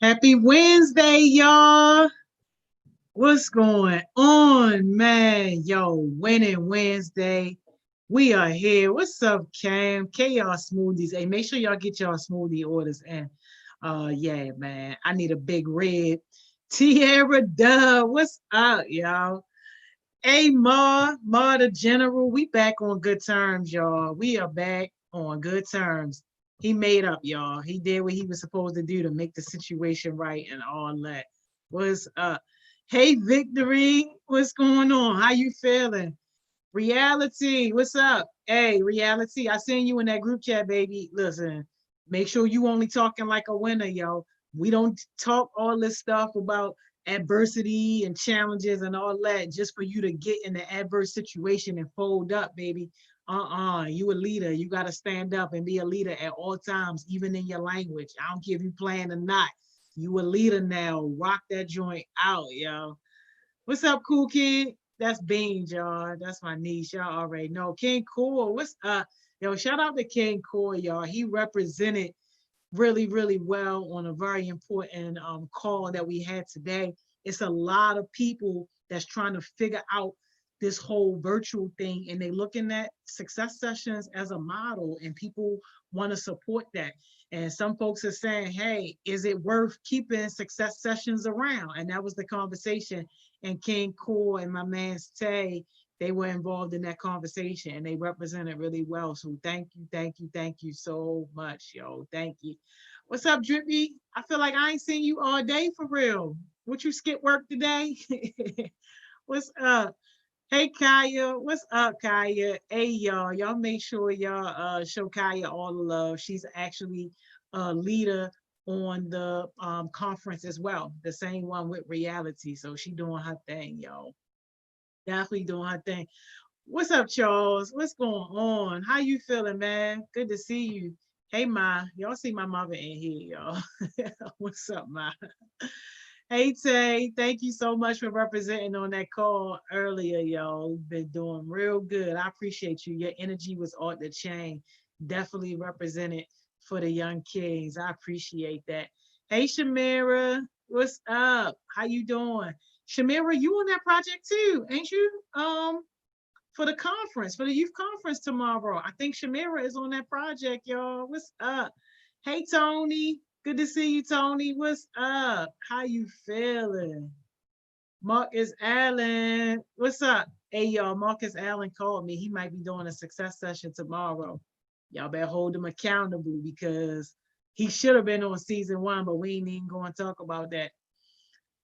Happy Wednesday, y'all. What's going on, man? Yo, winning Wednesday. We are here. What's up, Cam? Chaos Smoothies. Hey, make sure y'all get y'all smoothie orders in. Yeah, man. I need a big red. Tierra Dub. What's up, y'all? Hey, Ma the General. We back on good terms, y'all. We are back on good terms. He made up, y'all. He did what he was supposed to do to make the situation right and all that. What's up? Hey, Victory. What's going on? How you feeling? Reality. What's up? Hey, Reality. I seen you in that group chat, baby. Listen, make sure you only talking like a winner, yo. We don't talk all this stuff about adversity and challenges and all that just for you to get in the adverse situation and fold up, baby. You a leader. You got to stand up and be a leader at all times, even in your language. I don't care if you playing or not. You a leader now. Rock that joint out, yo. What's up, cool kid? That's Beans, y'all. That's my niece. Y'all already know. King Cool, what's up? Yo, shout out to King Cool, y'all. He represented really, really well on a very important call that we had today. It's a lot of people that's trying to figure out this whole virtual thing, and they looking at success sessions as a model, and people want to support that. And some folks are saying, hey, is it worth keeping success sessions around? And that was the conversation. And King Cool and my man Tay, they were involved in that conversation and they represented really well. So thank you so much, yo. Thank you. What's up, Drippy? I feel like I ain't seen you all day for real. What you skip work today? What's up? Hey Kaya, what's up, Kaya? Hey y'all, y'all make sure y'all show Kaya all the love. She's actually a leader on the conference as well, the same one with reality. So she doing her thing, y'all. Definitely doing her thing. What's up, Charles? What's going on? How you feeling, man? Good to see you. Hey, Ma. Y'all see my mother in here, y'all. What's up, Ma? Hey, Tay. Thank you so much for representing on that call earlier, y'all. Been doing real good. I appreciate you. Your energy was off the chain. Definitely represented for the young kings. I appreciate that. Hey, Shamira. What's up? How you doing? Shamira, you on that project too, ain't you? For the conference, for the youth conference tomorrow. I think Shamira is on that project, y'all. What's up? Hey, Tony. Good to see you, Tony. What's up? How you feeling? Marcus Allen. What's up? Hey, y'all. Marcus Allen called me. He might be doing a success session tomorrow. Y'all better hold him accountable because he should have been on season one, but we ain't even going to talk about that.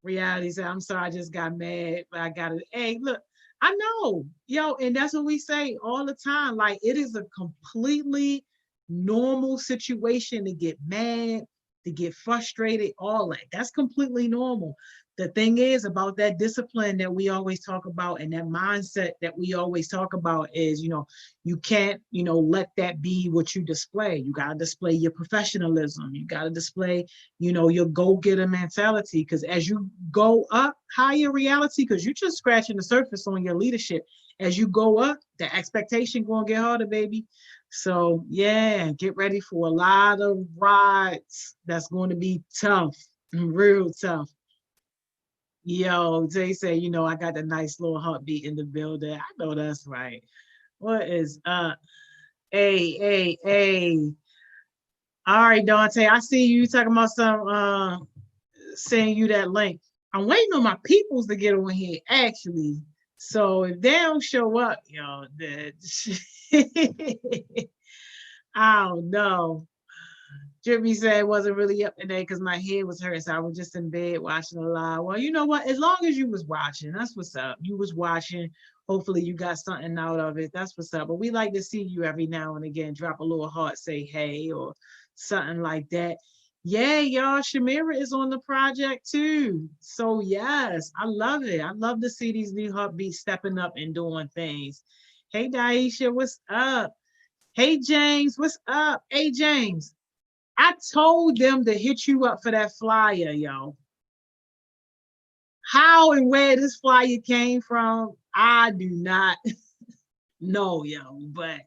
Reality said, I'm sorry, I just got mad, but I got it. Hey, look, I know, yo, and that's what we say all the time. Like, it is a completely normal situation to get mad, to get frustrated, all that. That's completely normal. The thing is about that discipline that we always talk about and that mindset that we always talk about is, you can't, let that be what you display. You got to display your professionalism. You got to display, your go-getter mentality. Because as you go up higher reality, because you're just scratching the surface on your leadership. As you go up, the expectation going to get harder, baby. So yeah, get ready for a lot of rides. That's going to be tough, real tough. Yo, they say, I got the nice little heartbeat in the building. I know that's right. What is hey. All right, Dante. I see you talking about some sending you that link. I'm waiting on my peoples to get on here, actually. So if they don't show up, then I don't know. Jimmy said it wasn't really up today because my head was hurt, so I was just in bed watching a live. Well, you know what? As long as you was watching, that's what's up. You was watching. Hopefully you got something out of it. That's what's up. But we like to see you every now and again. Drop a little heart, say hey, or something like that. Yeah, y'all. Shamira is on the project too. So yes, I love it. I love to see these new heartbeats stepping up and doing things. Hey, Daisha, what's up? Hey, James, what's up? Hey, James. I told them to hit you up for that flyer, yo. How and where this flyer came from, I do not know, yo. But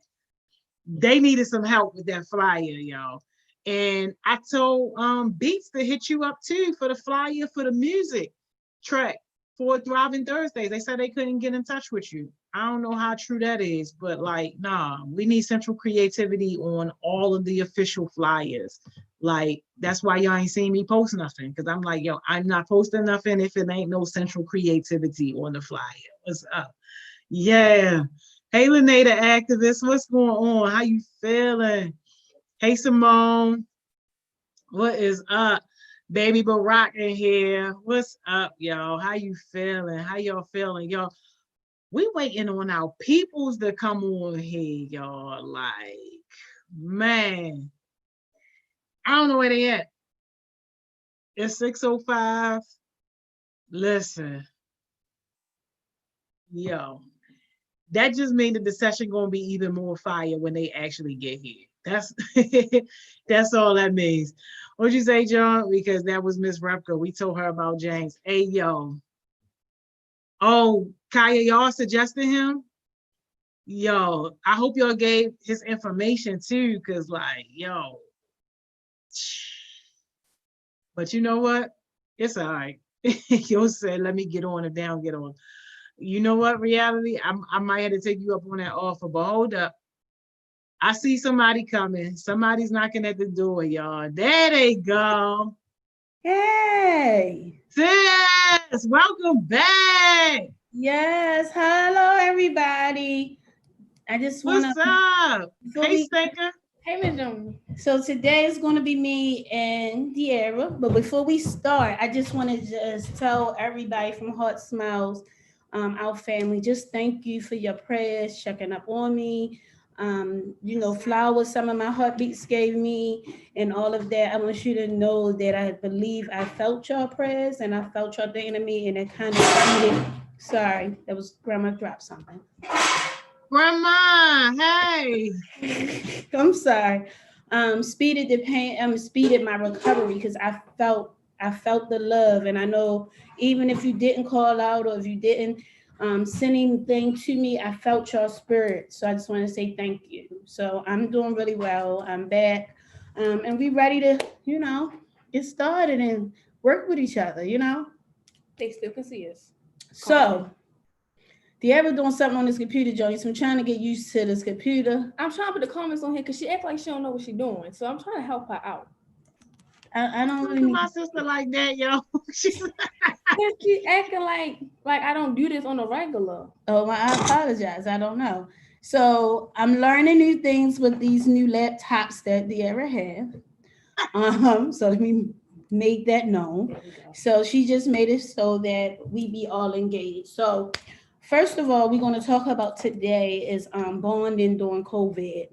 they needed some help with that flyer, yo. And I told Beats to hit you up too for the flyer for the music track for Thriving Thursdays. They said they couldn't get in touch with you. I don't know how true that is, but like, nah, we need central creativity on all of the official flyers. Like, that's why y'all ain't seen me post nothing. Cause I'm like, yo, I'm not posting nothing if it ain't no central creativity on the flyer. What's up? Yeah. Hey, Lene, the activist, what's going on? How you feeling? Hey, Simone, what is up? Baby Barack in here. What's up, y'all? How you feeling? How y'all feeling? Y'all, we waiting on our peoples to come on here, y'all. Like, man, I don't know where they at. It's 6:05. Listen, yo, that just means that the session gonna be even more fire when they actually get here. That's that's all that means. What'd you say, John? Because that was Miss Repka. We told her about James. Hey, yo. Oh, Kaya, y'all suggested him? Yo, I hope y'all gave his information too, because like, yo. But you know what? It's all right. Yo said, let me get on it down, get on. You know what, reality? I might have to take you up on that offer, but hold up. I see somebody coming. Somebody's knocking at the door, y'all. There they go. Hey. Sis, welcome back. Yes. Hello, everybody. I just want What's to, up? before Hey, we, Stinker. Hey, Miss Jones. so today is going to be me and De'Ara. But before we start, I just want to just tell everybody from HeartSmiles, our family, just thank you for your prayers, checking up on me. Flowers some of my heartbeats gave me and all of that. I want you to know that I believe I felt your prayers and I felt your thinking of me and it kind of speeded. Sorry, that was grandma dropped something. Grandma, hey. I'm sorry. Speeded the pain. Speeded my recovery because I felt the love, and I know even if you didn't call out or if you didn't send anything to me, I felt your spirit. So I just want to say thank you. So I'm doing really well. I'm back, and we ready to get started and work with each other. They still can see us. So. Do you ever doing something on this computer, Joey? So I'm trying to get used to this computer. I'm trying to put the comments on here because she acts like she don't know what she's doing. So I'm trying to help her out. I don't Talk really to need. my sister like that, yo. Because she acting like I don't do this on a regular. Oh, I apologize. I don't know. So I'm learning new things with these new laptops that the era have. So let me make that known. So she just made it so that we be all engaged. So first of all, we're going to talk about today is bonding during COVID.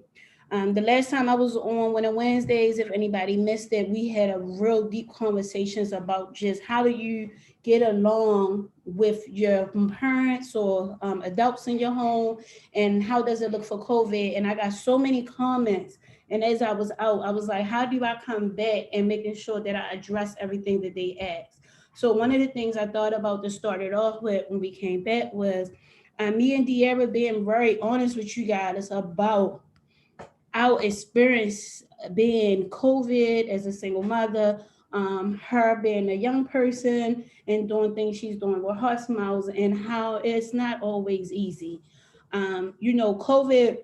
The last time I was on one of Wednesdays, if anybody missed it, we had a real deep conversations about just how do you get along with your parents or adults in your home, and how does it look for COVID? And I got so many comments. And as I was out, I was like, how do I come back and making sure that I address everything that they asked? So one of the things I thought about to start it off with when we came back was me and De'Ara being very honest with you guys about our experience being COVID as a single mother, her being a young person and doing things she's doing with HeartSmiles, and how it's not always easy. COVID,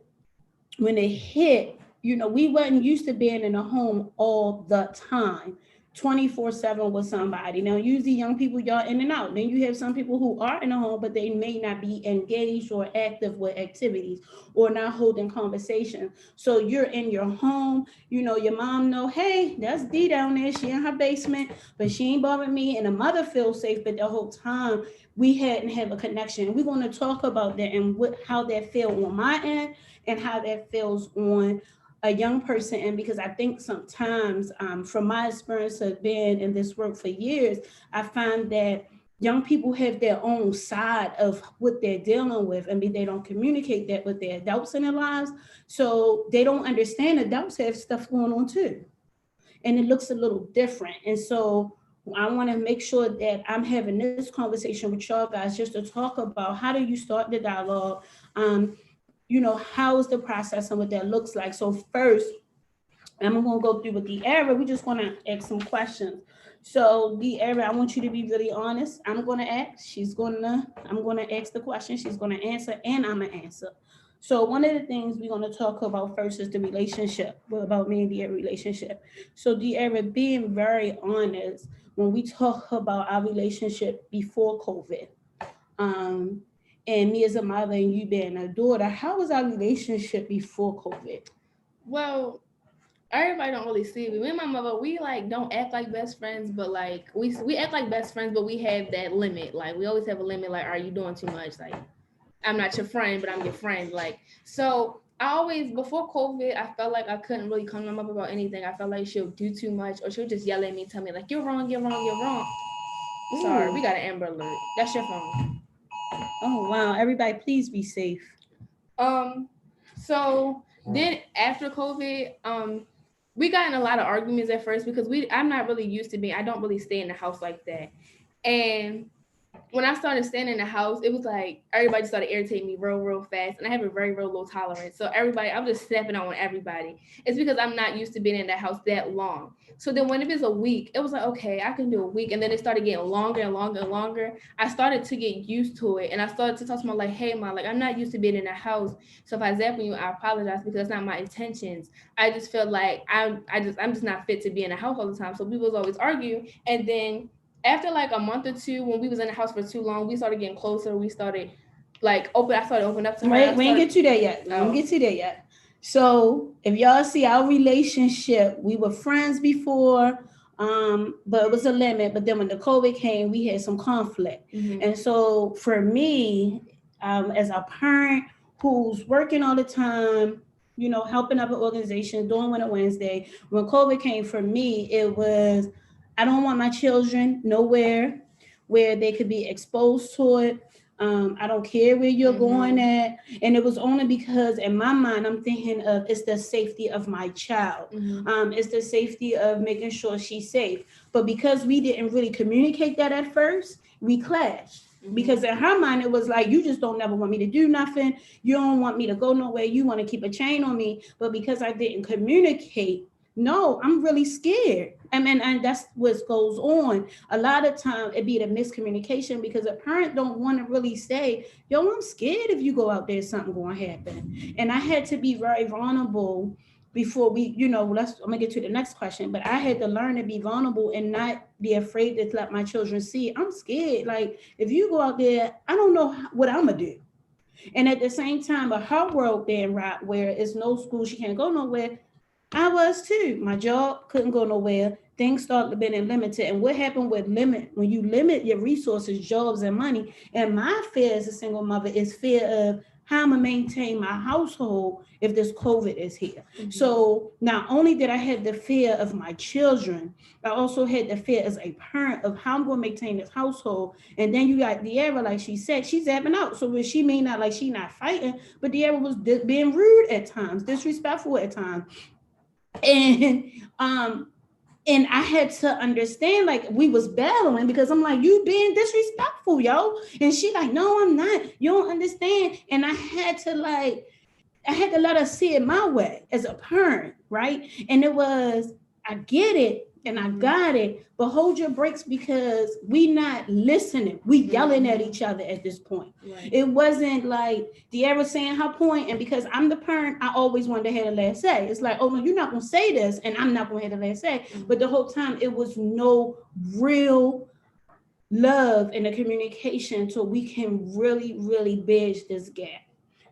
when it hit, we wasn't used to being in a home all the time. 24/7 with somebody. Now, usually young people, y'all in and out. Then you have some people who are in a home, but they may not be engaged or active with activities or not holding conversation. So you're in your home, your mom know, hey, that's Dee down there. She in her basement, but she ain't bothering me. And the mother feels safe, but the whole time we hadn't have a connection. We're going to talk about that and how that feel on my end and how that feels on a young person. And because I think sometimes from my experience of being in this work for years, I find that young people have their own side of what they're dealing with, and they don't communicate that with their adults in their lives. So they don't understand adults have stuff going on too. And it looks a little different. And so I want to make sure that I'm having this conversation with y'all guys just to talk about how do you start the dialogue, how is the process and what that looks like. So first, I'm gonna go through with the era. We're just gonna ask some questions. So the era, I want you to be really honest. I'm gonna ask. I'm gonna ask the question. She's gonna answer, and I'm gonna answer. So one of the things we're gonna talk about first is the relationship. About me and the relationship. So the era, being very honest, when we talk about our relationship before COVID, um, and me as a mother and you being a daughter, how was our relationship before COVID? Well, everybody don't really see me. Me and my mother, we like don't act like best friends, but like we act like best friends, but we have that limit. Like we always have a limit. Like, are you doing too much? Like, I'm not your friend, but I'm your friend. Like, so I always before COVID, I felt like I couldn't really come to my mother about anything. I felt like she'll do too much, or she'll just yell at me, tell me like, you're wrong, you're wrong, you're wrong. Sorry, we got an Amber Alert. That's your phone. Oh wow! Everybody, please be safe. So then after COVID, we got in a lot of arguments at first because I'm not really used to being. I don't really stay in the house like that, and when I started staying in the house, it was like everybody started irritating me real fast, and I have a very low tolerance. So everybody, I'm just stepping on everybody. It's because I'm not used to being in the house that long. So then when it was a week, it was like, okay, I can do a week, and then it started getting longer and longer and longer. I started to get used to it, and I started to talk to my like, hey, ma, like I'm not used to being in the house. So if I zap you, I apologize because that's not my intentions. I just feel like I'm just not fit to be in the house all the time. So we was always argue, and then after like a month or two, when we was in the house for too long, we started getting closer. We started like I started opening up to her. Wait, we ain't get to that yet. Don't get to that yet. So if y'all see our relationship, we were friends before, but it was a limit. But then when the COVID came, we had some conflict. Mm-hmm. And so for me, as a parent who's working all the time, you know, helping up an organization, doing Winter Wednesday, when COVID came for me, it was I don't want my children nowhere where they could be exposed to it. I don't care where you're going at. And it was only because in my mind, I'm thinking of it's the safety of my child. It's the safety of making sure she's safe. But because we didn't really communicate that at first, we clashed. Because in her mind, it was like, you just don't never want me to do nothing. You don't want me to go nowhere. You want to keep a chain on me. But because I didn't communicate, no, I'm really scared. And that's what goes on. A lot of time it be the miscommunication because a parent don't want to really say, yo, I'm scared if you go out there, something going to happen. And I had to be very vulnerable before we, you know, I'm gonna get to the next question, but I had to learn to be vulnerable and not be afraid to let my children see. I'm scared. Like if you go out there, I don't know what I'm gonna do. And at the same time, a her world being right where it's no school, she can't go nowhere. I was too. My job couldn't go nowhere. Things started being limited. And what happened with when you limit your resources, jobs, and money? And my fear as a single mother is fear of how I'm gonna maintain my household if this COVID is here. So not only did I have the fear of my children, I also had the fear as a parent of how I'm gonna maintain this household. And then you got De'Ara, like she said, she's zapping out. So she may not like she not fighting, but De'Ara was being rude at times, disrespectful at times. And and I had to understand, like we was battling because I'm like, you being disrespectful, yo. And she like, no, I'm not. You don't understand. And I had to let her see it my way as a parent, right? And it was, I get it and I got it, but hold your brakes because we not listening. We yelling at each other at this point. Right. It wasn't like De'Ara saying her point, and because I'm the parent, I always wanted to have the last say. It's like, oh no, you're not gonna say this, and I'm not gonna have the last say. But the whole time it was no real love in the communication so we can really bridge this gap.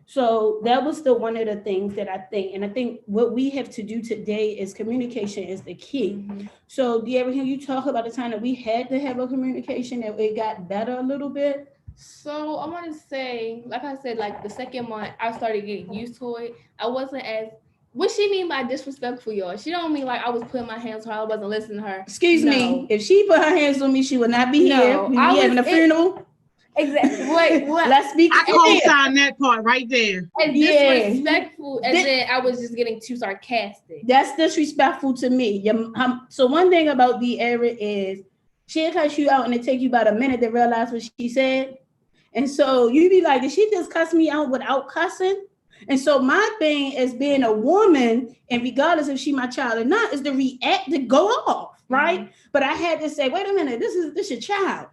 So that was one of the things that I think, and I think what we have to do today is communication is the key. So De'Ara, can you talk about the time that we had to have a communication that it got better a little bit? So I want to say, like I said, like the second month, I started getting used to it. I wasn't as what she mean by disrespectful, y'all? She don't mean like I was putting my hands on her. I wasn't listening to her. Excuse me. If she put her hands on me, she would not be here. We'd be having a funeral. Exactly. What? Let's be clear. I co-sign that part right there. And disrespectful, and then I was just getting too sarcastic. That's disrespectful to me. So one thing about De'Ara is she'll cut you out and it take you about a minute to realize what she said. And so you be like, did she just cuss me out without cussing? And so my thing as being a woman, and regardless if she my child or not, is to react, to go off, right? Mhm. But I had to say, wait a minute, this your child.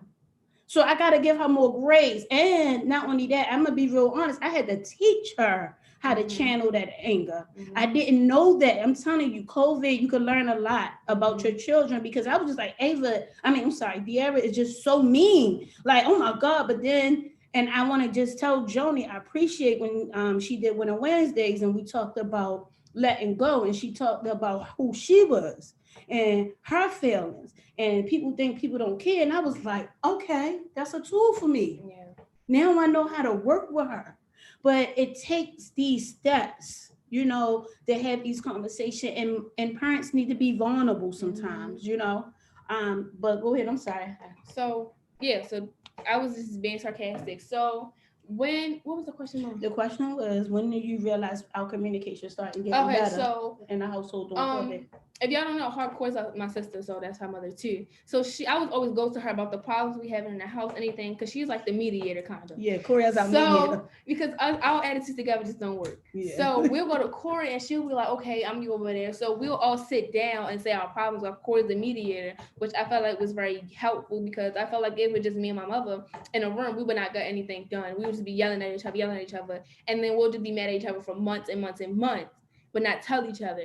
So I got to give her more grace. And not only that, I'm going to be real honest. I had to teach her how to channel that anger. I didn't know that. I'm telling you, COVID, you could learn a lot about your children, because I was just like, De'Ara is just so mean. Like, oh my God. But then, and I want to just tell Joni, I appreciate when she did Winter Wednesdays and we talked about letting go, and she talked about who she was and her feelings, and people think people don't care, and I was like, okay, that's a tool for me. Yeah. Now I know how to work with her. But it takes these steps, to have these conversations, and parents need to be vulnerable sometimes, but go ahead, I'm sorry. So yeah, so I was just being sarcastic. So what was the question, Mom? The question was, when did you realize our communication started getting better So in the household on COVID? if y'all don't know, Hardcore is my sister, so that's her mother too. So I would always go to her about the problems we have in the house, anything, because she's like the mediator kind of. Yeah, Corey has our mediator. Because our attitudes together just don't work. Yeah. So we'll go to Corey and she'll be like, okay, I'm you over there. So we'll all sit down and say our problems. Of Corey's the mediator, which I felt like was very helpful, because I felt like it was just me and my mother in a room. We would not get anything done. We would just be yelling at each other, and then we'll just be mad at each other for months and months and months, but not tell each other.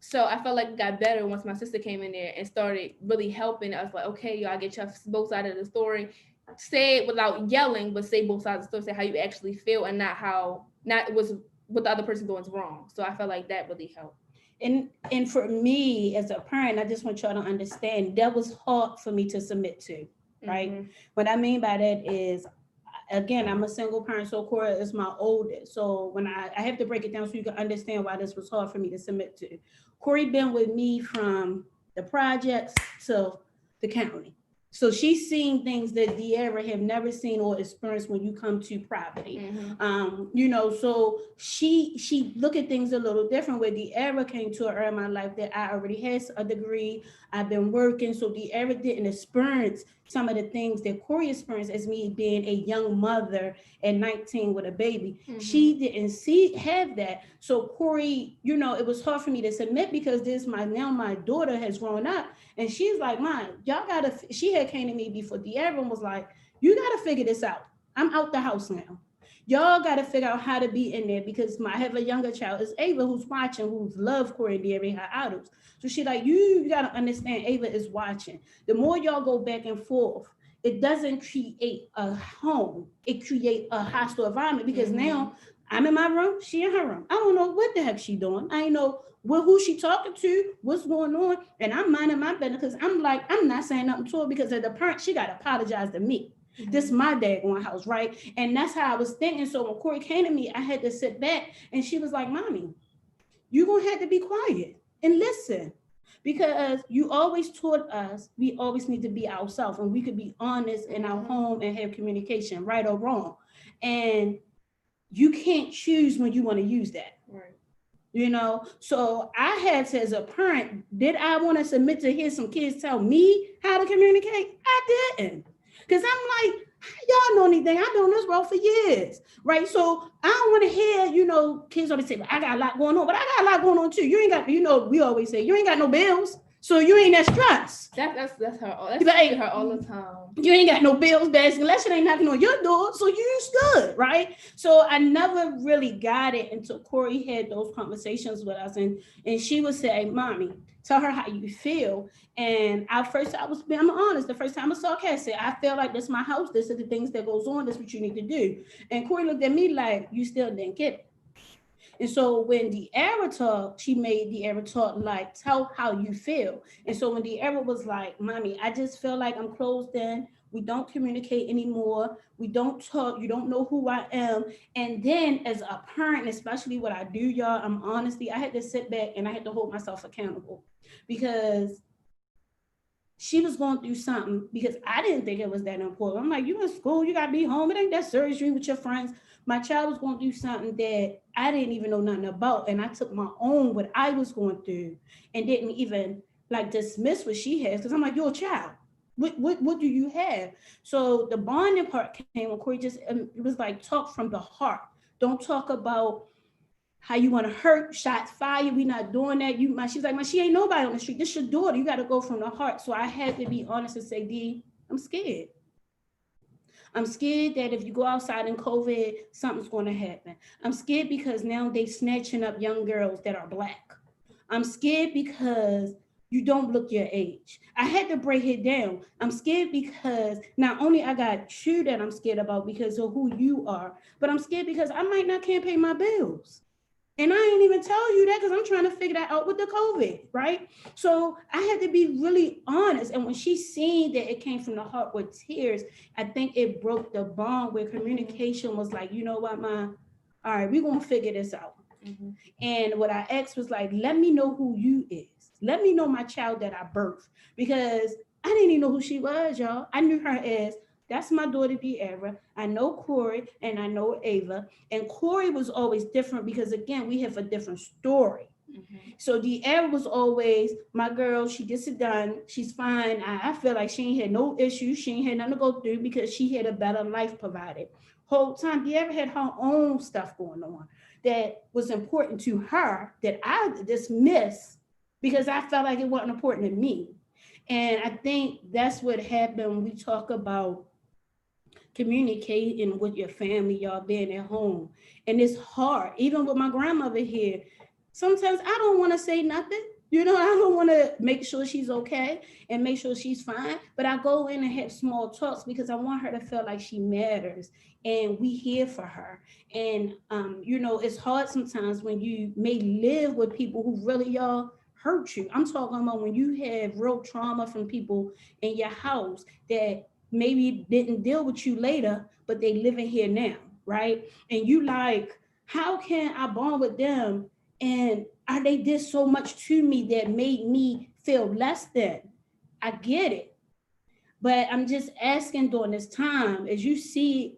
So I felt like it got better once my sister came in there and started really helping us. Like, okay, y'all get your both sides of the story. Say it without yelling, but say both sides of the story. Say how you actually feel, and not what the other person doing is wrong. So I felt like that really helped. And for me as a parent, I just want y'all to understand that was hard for me to submit to, right? Mm-hmm. What I mean by that is, again, I'm a single parent, so Cora is my oldest. So when I have to break it down so you can understand why this was hard for me to submit to. Corey been with me from the projects to the county. So she's seen things that De'Ara have never seen or experienced when you come to property. Mm-hmm. So she look at things a little different. Where De'Ara came to an era in my life that I already had a degree, I've been working, so De'Ara didn't experience some of the things that Corey experienced as me being a young mother at 19 with a baby. Mm-hmm. She didn't have that. So Corey, it was hard for me to submit, because my daughter has grown up, and she's like, Mom, she had came to me before De'Ara and was like, you gotta figure this out. I'm out the house now. Y'all got to figure out how to be in there, because I have a younger child, is Ava, who's watching, who's love Corey and De'Ara, her idols. So she's like, you got to understand, Ava is watching. The more y'all go back and forth, it doesn't create a home. It creates a hostile environment, because now I'm in my room, she in her room. I don't know what the heck she doing. I know who she talking to, what's going on, and I'm minding my business, because I'm like, I'm not saying nothing to her, because as the parent, she got to apologize to me. Mm-hmm. This is my daggone house, right? And that's how I was thinking. So when Corey came to me, I had to sit back, and she was like, Mommy, you're going to have to be quiet and listen, because you always taught us we always need to be ourselves, and we could be honest in our home and have communication, right or wrong. And you can't choose when you want to use that. Right. So I had to, as a parent, did I want to submit to hear some kids tell me how to communicate? I didn't. Because I'm like, y'all know anything? I've been on this road for years, right? So I don't want to hear, kids always say, I got a lot going on, but I got a lot going on too. You ain't got, we always say, you ain't got no bills, so you ain't that stressed. That's her. That's her all the time. You ain't got no bills, basically, unless it ain't knocking on your door, so you stood, right? So I never really got it until Corey had those conversations with us, and she would say, Mommy, tell her how you feel. And I'm honest, the first time I saw Kat say, I feel like this is my house, this is the things that goes on, this is what you need to do. And Corey looked at me like, you still didn't get it. And so when De'Ara talked, she made De'Ara talk like, tell how you feel. And so when De'Ara was like, Mommy, I just feel like I'm closed in. We don't communicate anymore. We don't talk. You don't know who I am. And then as a parent, especially what I do, y'all, I had to sit back and I had to hold myself accountable, because she was going through something, because I didn't think it was that important. I'm like, you in school, you got to be home. It ain't that serious. You with your friends. My child was going through something that I didn't even know nothing about. And I took my own, what I was going through, and didn't even dismiss what she has. Because I'm like, you're a child. What do you have? So the bonding part came when Corey it was like, talk from the heart. Don't talk about how you want to hurt, shots fired. We not doing that. She's like, she ain't nobody on the street. This your daughter. You got to go from the heart. So I had to be honest and say, D, I'm scared. I'm scared that if you go outside in COVID, something's going to happen. I'm scared because now they snatching up young girls that are Black. I'm scared because you don't look your age. I had to break it down. I'm scared because not only I got you that I'm scared about because of who you are, but I'm scared because I might not can't pay my bills. And I ain't even tell you that because I'm trying to figure that out with the COVID, right? So I had to be really honest. And when she seen that it came from the heart with tears, I think it broke the bond where communication was like, you know what, Ma? All right, we're going to figure this out. Mm-hmm. And what I asked was like, let me know who you is. Let me know my child that I birthed. Because I didn't even know who she was, y'all. I knew her as, that's my daughter, De'Ara. I know Corey and I know Ava. And Corey was always different because, again, we have a different story. Mm-hmm. So De'Ara was always my girl. She gets it done. She's fine. I feel like she ain't had no issues. She ain't had nothing to go through because she had a better life provided. Whole time, De'Ara had her own stuff going on that was important to her that I dismissed because I felt like it wasn't important to me. And I think that's what happened when we talk about communicating with your family, y'all being at home. And it's hard, even with my grandmother here. Sometimes I don't want to say nothing. You know, I don't want to make sure she's okay and make sure she's fine. But I go in and have small talks because I want her to feel like she matters and we here for her. And, you know, it's hard sometimes when you may live with people who really, y'all, hurt you. I'm talking about when you have real trauma from people in your house that maybe didn't deal with you later, but they living here now, right? And you like, how can I bond with them? And are they did so much to me that made me feel less than? I get it. But I'm just asking during this time, as you see,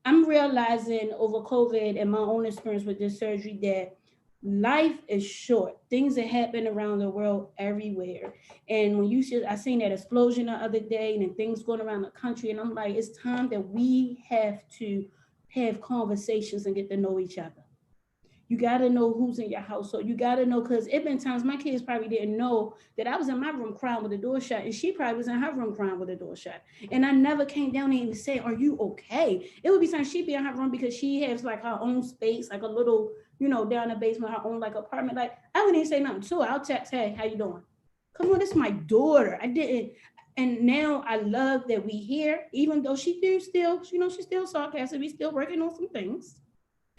I'm realizing over COVID and my own experience with this surgery that life is short. Things that happen around the world everywhere. And when you should, I seen that explosion the other day and things going around the country. And I'm like, it's time that we have to have conversations and get to know each other. You got to know who's in your household. You got to know, because it been times my kids probably didn't know that I was in my room crying with the door shut, and she probably was in her room crying with the door shut. And I never came down and even said, are you okay? It would be times she'd be in her room because she has like her own space, like a little, you know, down in the basement, her own like apartment. Like, I wouldn't even say nothing to her. I'll text, hey, how you doing? Come on, this is my daughter. I didn't. And now I love that we here, even though she do still, you know, she's still sarcastic. We still working on some things.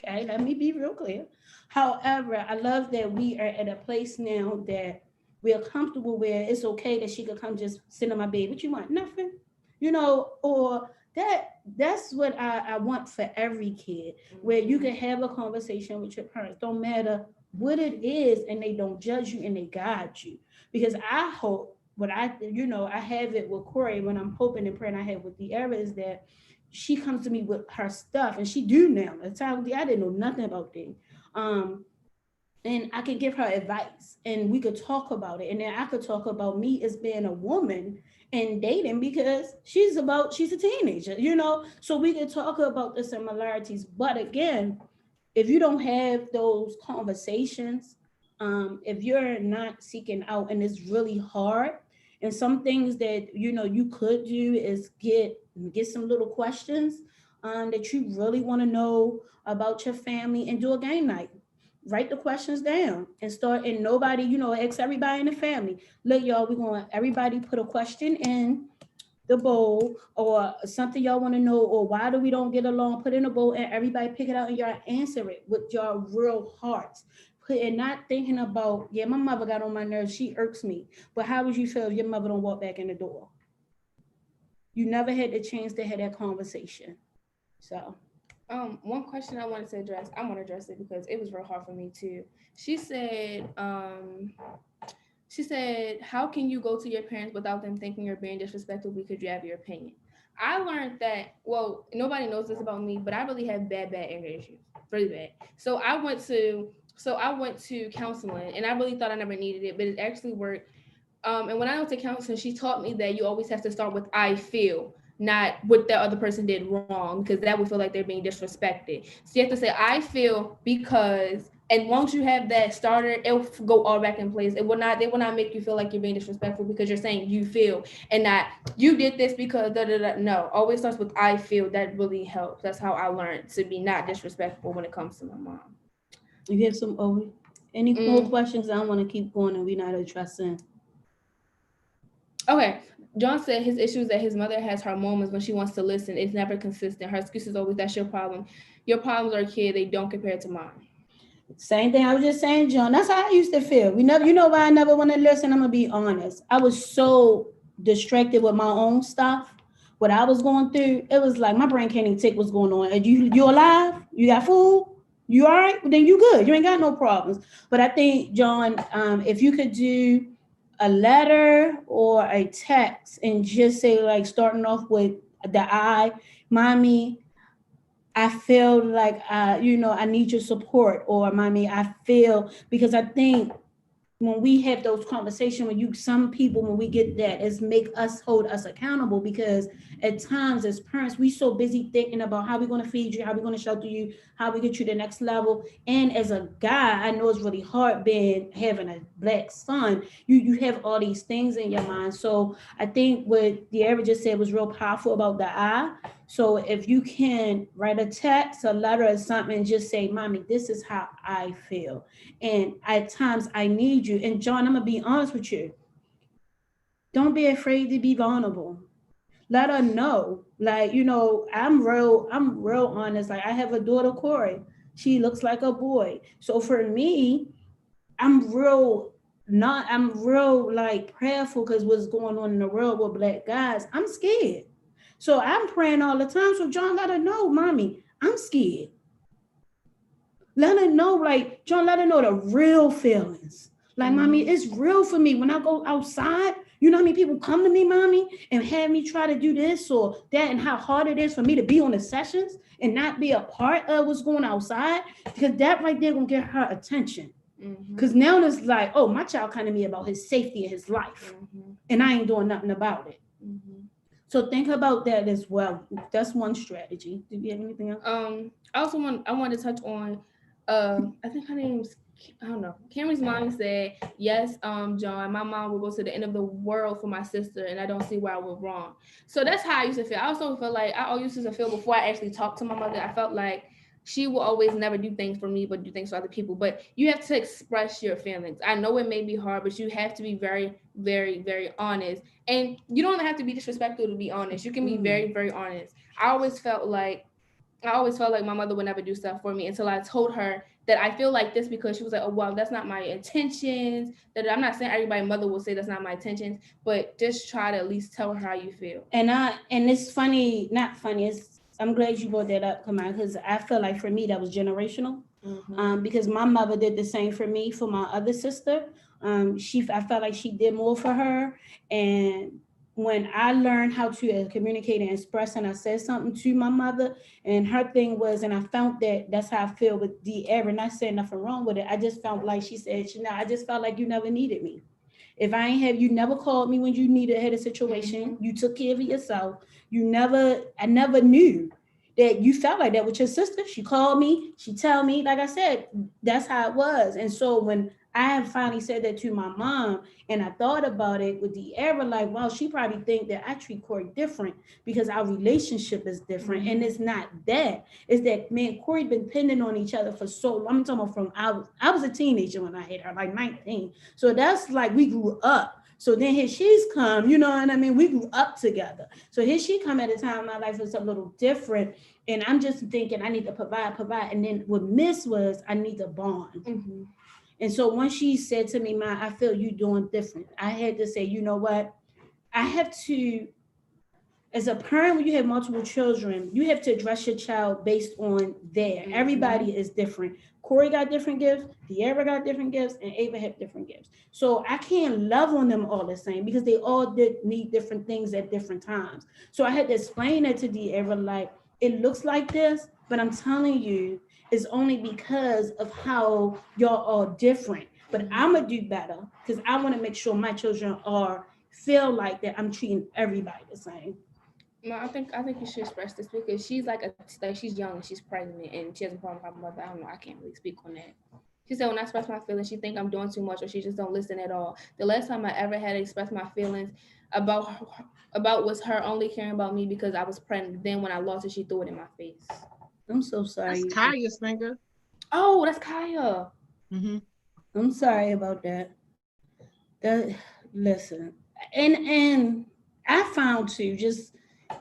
Okay, let me be real clear. However, I love that we are at a place now that we are comfortable where it's okay that she could come just sit on my bed. What you want? Nothing. You know, or that's what I want for every kid, where you can have a conversation with your parents. Don't matter what it is, and they don't judge you and they guide you. Because I hope what I have it with Corey when I'm hoping and praying I have with De'Ara is that she comes to me with her stuff, and she do now. At the time I didn't know nothing about things. And I could give her advice and we could talk about it. And then I could talk about me as being a woman and dating because she's a teenager, you know? So we could talk about the similarities. But again, if you don't have those conversations, if you're not seeking out, and it's really hard, and some things that, you know, you could do is get some little questions that you really want to know about your family and do a game night. Write the questions down and start, and nobody, you know, ask everybody in the family. Look, y'all, we're going to everybody put a question in the bowl or something y'all want to know, or why do we don't get along, put in a bowl and everybody pick it out and y'all answer it with your real hearts. And not thinking about, yeah, my mother got on my nerves, she irks me. But how would you feel if your mother don't walk back in the door? You never had the chance to have that conversation. So one question I wanted to address, I want to address it because it was real hard for me too. She said, how can you go to your parents without them thinking you're being disrespectful because you have your opinion? I learned that, well, nobody knows this about me, but I really have bad anger issues, really bad. So I went to counseling, and I really thought I never needed it, but it actually worked. And when I went to counseling, she taught me that you always have to start with I feel. not what the other person did wrong, because that would feel like they're being disrespected. So you have to say, I feel because, and once you have that starter, it'll go all back in place. They will not make you feel like you're being disrespectful because you're saying you feel and not you did this because da da da. No, always starts with I feel. That really helps. That's how I learned to be not disrespectful when it comes to my mom. You have some any more questions? I don't want to keep going and we're not addressing. Okay. John said his issue is that his mother has her moments when she wants to listen. It's never consistent. Her excuse is always, that's your problem. Your problems are a kid. They don't compare to mine. Same thing I was just saying, John. That's how I used to feel. We never, you know why I never want to listen? I'm gonna be honest. I was so distracted with my own stuff. What I was going through, it was like my brain can't even take what's going on. And you alive? You got food? You all right? Then you good. You ain't got no problems. But I think, John, if you could do a letter or a text and just say, like, starting off with the I, mommy, I feel like I need your support, or mommy, I feel, because I think when we have those conversations, some people, when we get that, it's make us hold us accountable, because at times as parents, we so busy thinking about how we're going to feed you, how we're going to shelter you, how we get you to the next level. And as a guy, I know it's really hard having a black son. You have all these things in your mind. So I think what De'Ara just said was real powerful about the I. So if you can write a text, a letter, or something, and just say, mommy, this is how I feel. And at times I need you. And John, I'm gonna be honest with you. Don't be afraid to be vulnerable. Let her know. Like, I'm real honest. Like, I have a daughter, Corey. She looks like a boy. So for me, I'm real like prayerful, because what's going on in the world with black guys. I'm scared. So I'm praying all the time. So John, let her know, mommy, I'm scared. Let her know, like, John, let her know the real feelings. Like, mommy, it's real for me. When I go outside, you know how many people come to me, mommy, and have me try to do this or that, and how hard it is for me to be on the sessions and not be a part of what's going outside, because that right there gonna get her attention. Because now it's like, oh, my child kind of me about his safety and his life, and I ain't doing nothing about it. So think about that as well. That's one strategy. Do you have anything else? I want to touch on, I think her name's, I don't know. Cameron's mom said, yes, John, my mom will go to the end of the world for my sister, and I don't see why I was wrong. So that's how I used to feel. I also felt like I always used to feel before I actually talked to my mother. I felt like she will always never do things for me, but do things for other people. But you have to express your feelings. I know it may be hard, but you have to be very, very, very honest. And you don't have to be disrespectful to be honest. You can be very, very honest. I always felt like my mother would never do stuff for me until I told her that I feel like this, because she was like, oh, well, that's not my intentions. That I'm not saying everybody's mother will say that's not my intentions, but just try to at least tell her how you feel. And it's funny, not funny. I'm glad you brought that up, Kamai, because I feel like for me that was generational. Because my mother did the same for me, for my other sister. I felt like she did more for her, and when I learned how to communicate and express, and I said something to my mother, and her thing was, and I found that's how I feel with De'Ara, not saying nothing wrong with it. I just felt like she said, I just felt like you never needed me. If I ain't have, you never called me when you had a situation. You took care of yourself. I never knew that you felt like that with your sister. She called me, she tell me, like I said, that's how it was. And so when I have finally said that to my mom, and I thought about it with De'Ara, like, wow, she probably think that I treat Corey different because our relationship is different. And it's not that. It's that, man, Corey been depending on each other for so long. I'm talking about from I was a teenager when I had her, like 19. So that's like we grew up. So then here she's come, you know what I mean? We grew up together. So here she come at a time in my life was a little different. And I'm just thinking I need to provide. And then what Miss was, I need to bond. And so when she said to me, Ma, I feel you doing different, I had to say, you know what? I have to, as a parent, when you have multiple children, you have to address your child based on everybody is different. Corey got different gifts, De'Ara got different gifts, and Ava had different gifts. So I can't love on them all the same because they all need different things at different times. So I had to explain that to De'Ara, like, it looks like this, but I'm telling you, it's only because of how y'all are different. But I'm gonna do better because I want to make sure my children feel like that I'm treating everybody the same. No, I think you should express this because she's like she's young and she's pregnant and she has a problem with her mother. I don't know. I can't really speak on that. She said when I express my feelings, she think I'm doing too much or she just don't listen at all. The last time I ever had to express my feelings about about was her only caring about me because I was pregnant. Then when I lost it, she threw it in my face. I'm so That's sorry. Kaya's finger. Oh, that's Kaya. Mm-hmm. I'm sorry about that. That listen, and I found too just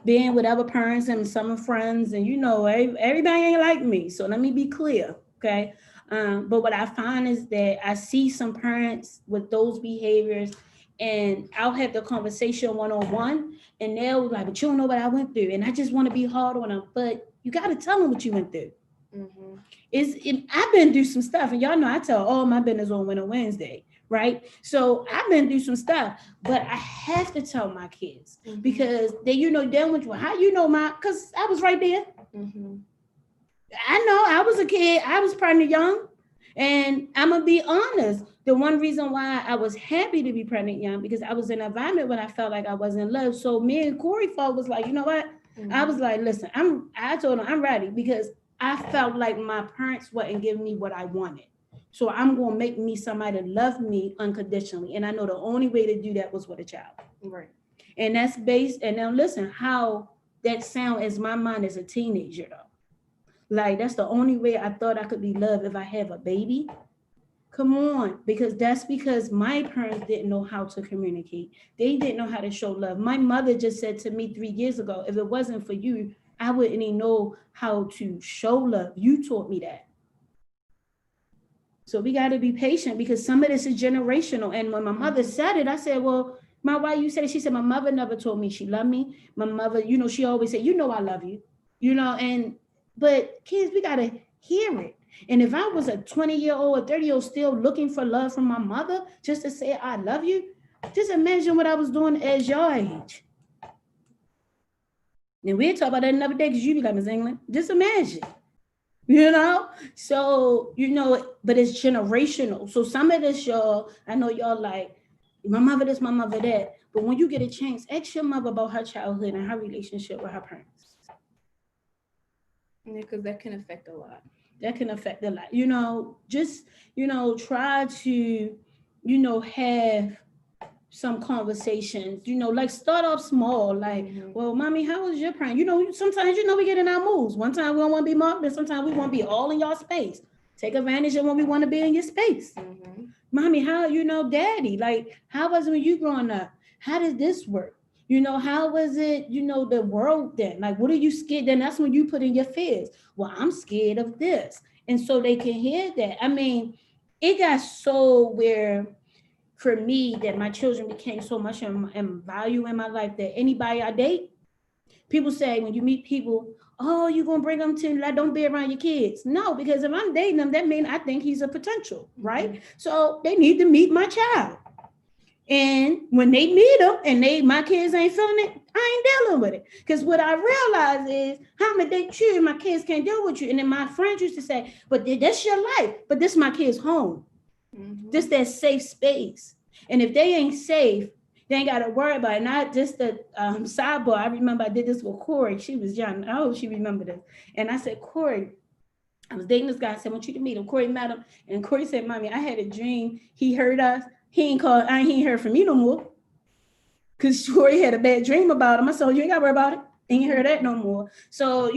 being with other parents and some friends, and everybody ain't like me. So let me be clear, okay? But what I find is that I see some parents with those behaviors, and I'll have the conversation one on one, and they'll be like, "But you don't know what I went through," and I just want to be hard on them. But you got to tell them what you went through. Mm-hmm. I've been through some stuff, and y'all know I tell all my business on Winter Wednesday, right? So I've been through some stuff, but I have to tell my kids Mm-hmm. because they went through. How you know because I was right there. Mm-hmm. I know I was a kid. I was pregnant young, and I'm gonna be honest. The one reason why I was happy to be pregnant young because I was in an environment when I felt like I wasn't loved. So me and Corey felt was like, you know what? I was like, listen, I told him I'm ready because I felt like my parents wouldn't give me what I wanted. So I'm gonna make me somebody that love me unconditionally. And I know the only way to do that was with a child. Right. And that's based, and now listen, how that sound as my mind as a teenager though. Like that's the only way I thought I could be loved if I have a baby. Come on, because that's because my parents didn't know how to communicate. They didn't know how to show love. My mother just said to me 3 years ago, if it wasn't for you, I wouldn't even know how to show love. You taught me that. So we got to be patient because some of this is generational. And when my mother said it, I said, well, why you said it? She said, my mother never told me she loved me. My mother, she always said, I love you, but kids, we got to hear it. And if I was a 20-year-old or 30-year-old still looking for love from my mother just to say, I love you, just imagine what I was doing as your age. And we'll talk about that another day because you be like, Miss England, just imagine. So but it's generational. So some of this, y'all, I know y'all like my mother this, my mother that, but when you get a chance, ask your mother about her childhood and her relationship with her parents. Yeah, because that can affect a lot. That can affect a lot. Just try to have some conversations, like start off small, like, well, mommy, how was your prank? Sometimes, we get in our moods. One time we don't want to be mocked, and sometimes we want to be all in your space. Take advantage of when we want to be in your space. Mommy, how, daddy, like, how was it when you growing up? How did this work? How was it, the world then? Like, what are you scared? Then that's when you put in your fears. Well, I'm scared of this. And so they can hear that. I mean, it got so where for me that my children became so much in value in my life that anybody I date, people say when you meet people, oh, you're going to bring them to, like, don't be around your kids. No, because if I'm dating them, that means I think he's a potential, right? So they need to meet my child. And when they meet them and my kids ain't feeling it, I ain't dealing with it. Because what I realize is how I'm gonna date you and my kids can't deal with you. And then my friends used to say, but that's your life. But this is my kids' home. This that safe space. And if they ain't safe, they ain't got to worry about it. Not just the sidebar. I remember I did this with Corey. She was young. I hope she remembered this. And I said, Corey, I was dating this guy. I said, I want you to meet him. Corey met him. And Corey said, Mommy, I had a dream. He heard us. He ain't heard from me no more. Because Corey had a bad dream about him. I said, you ain't got to worry about it. Ain't heard that no more. So,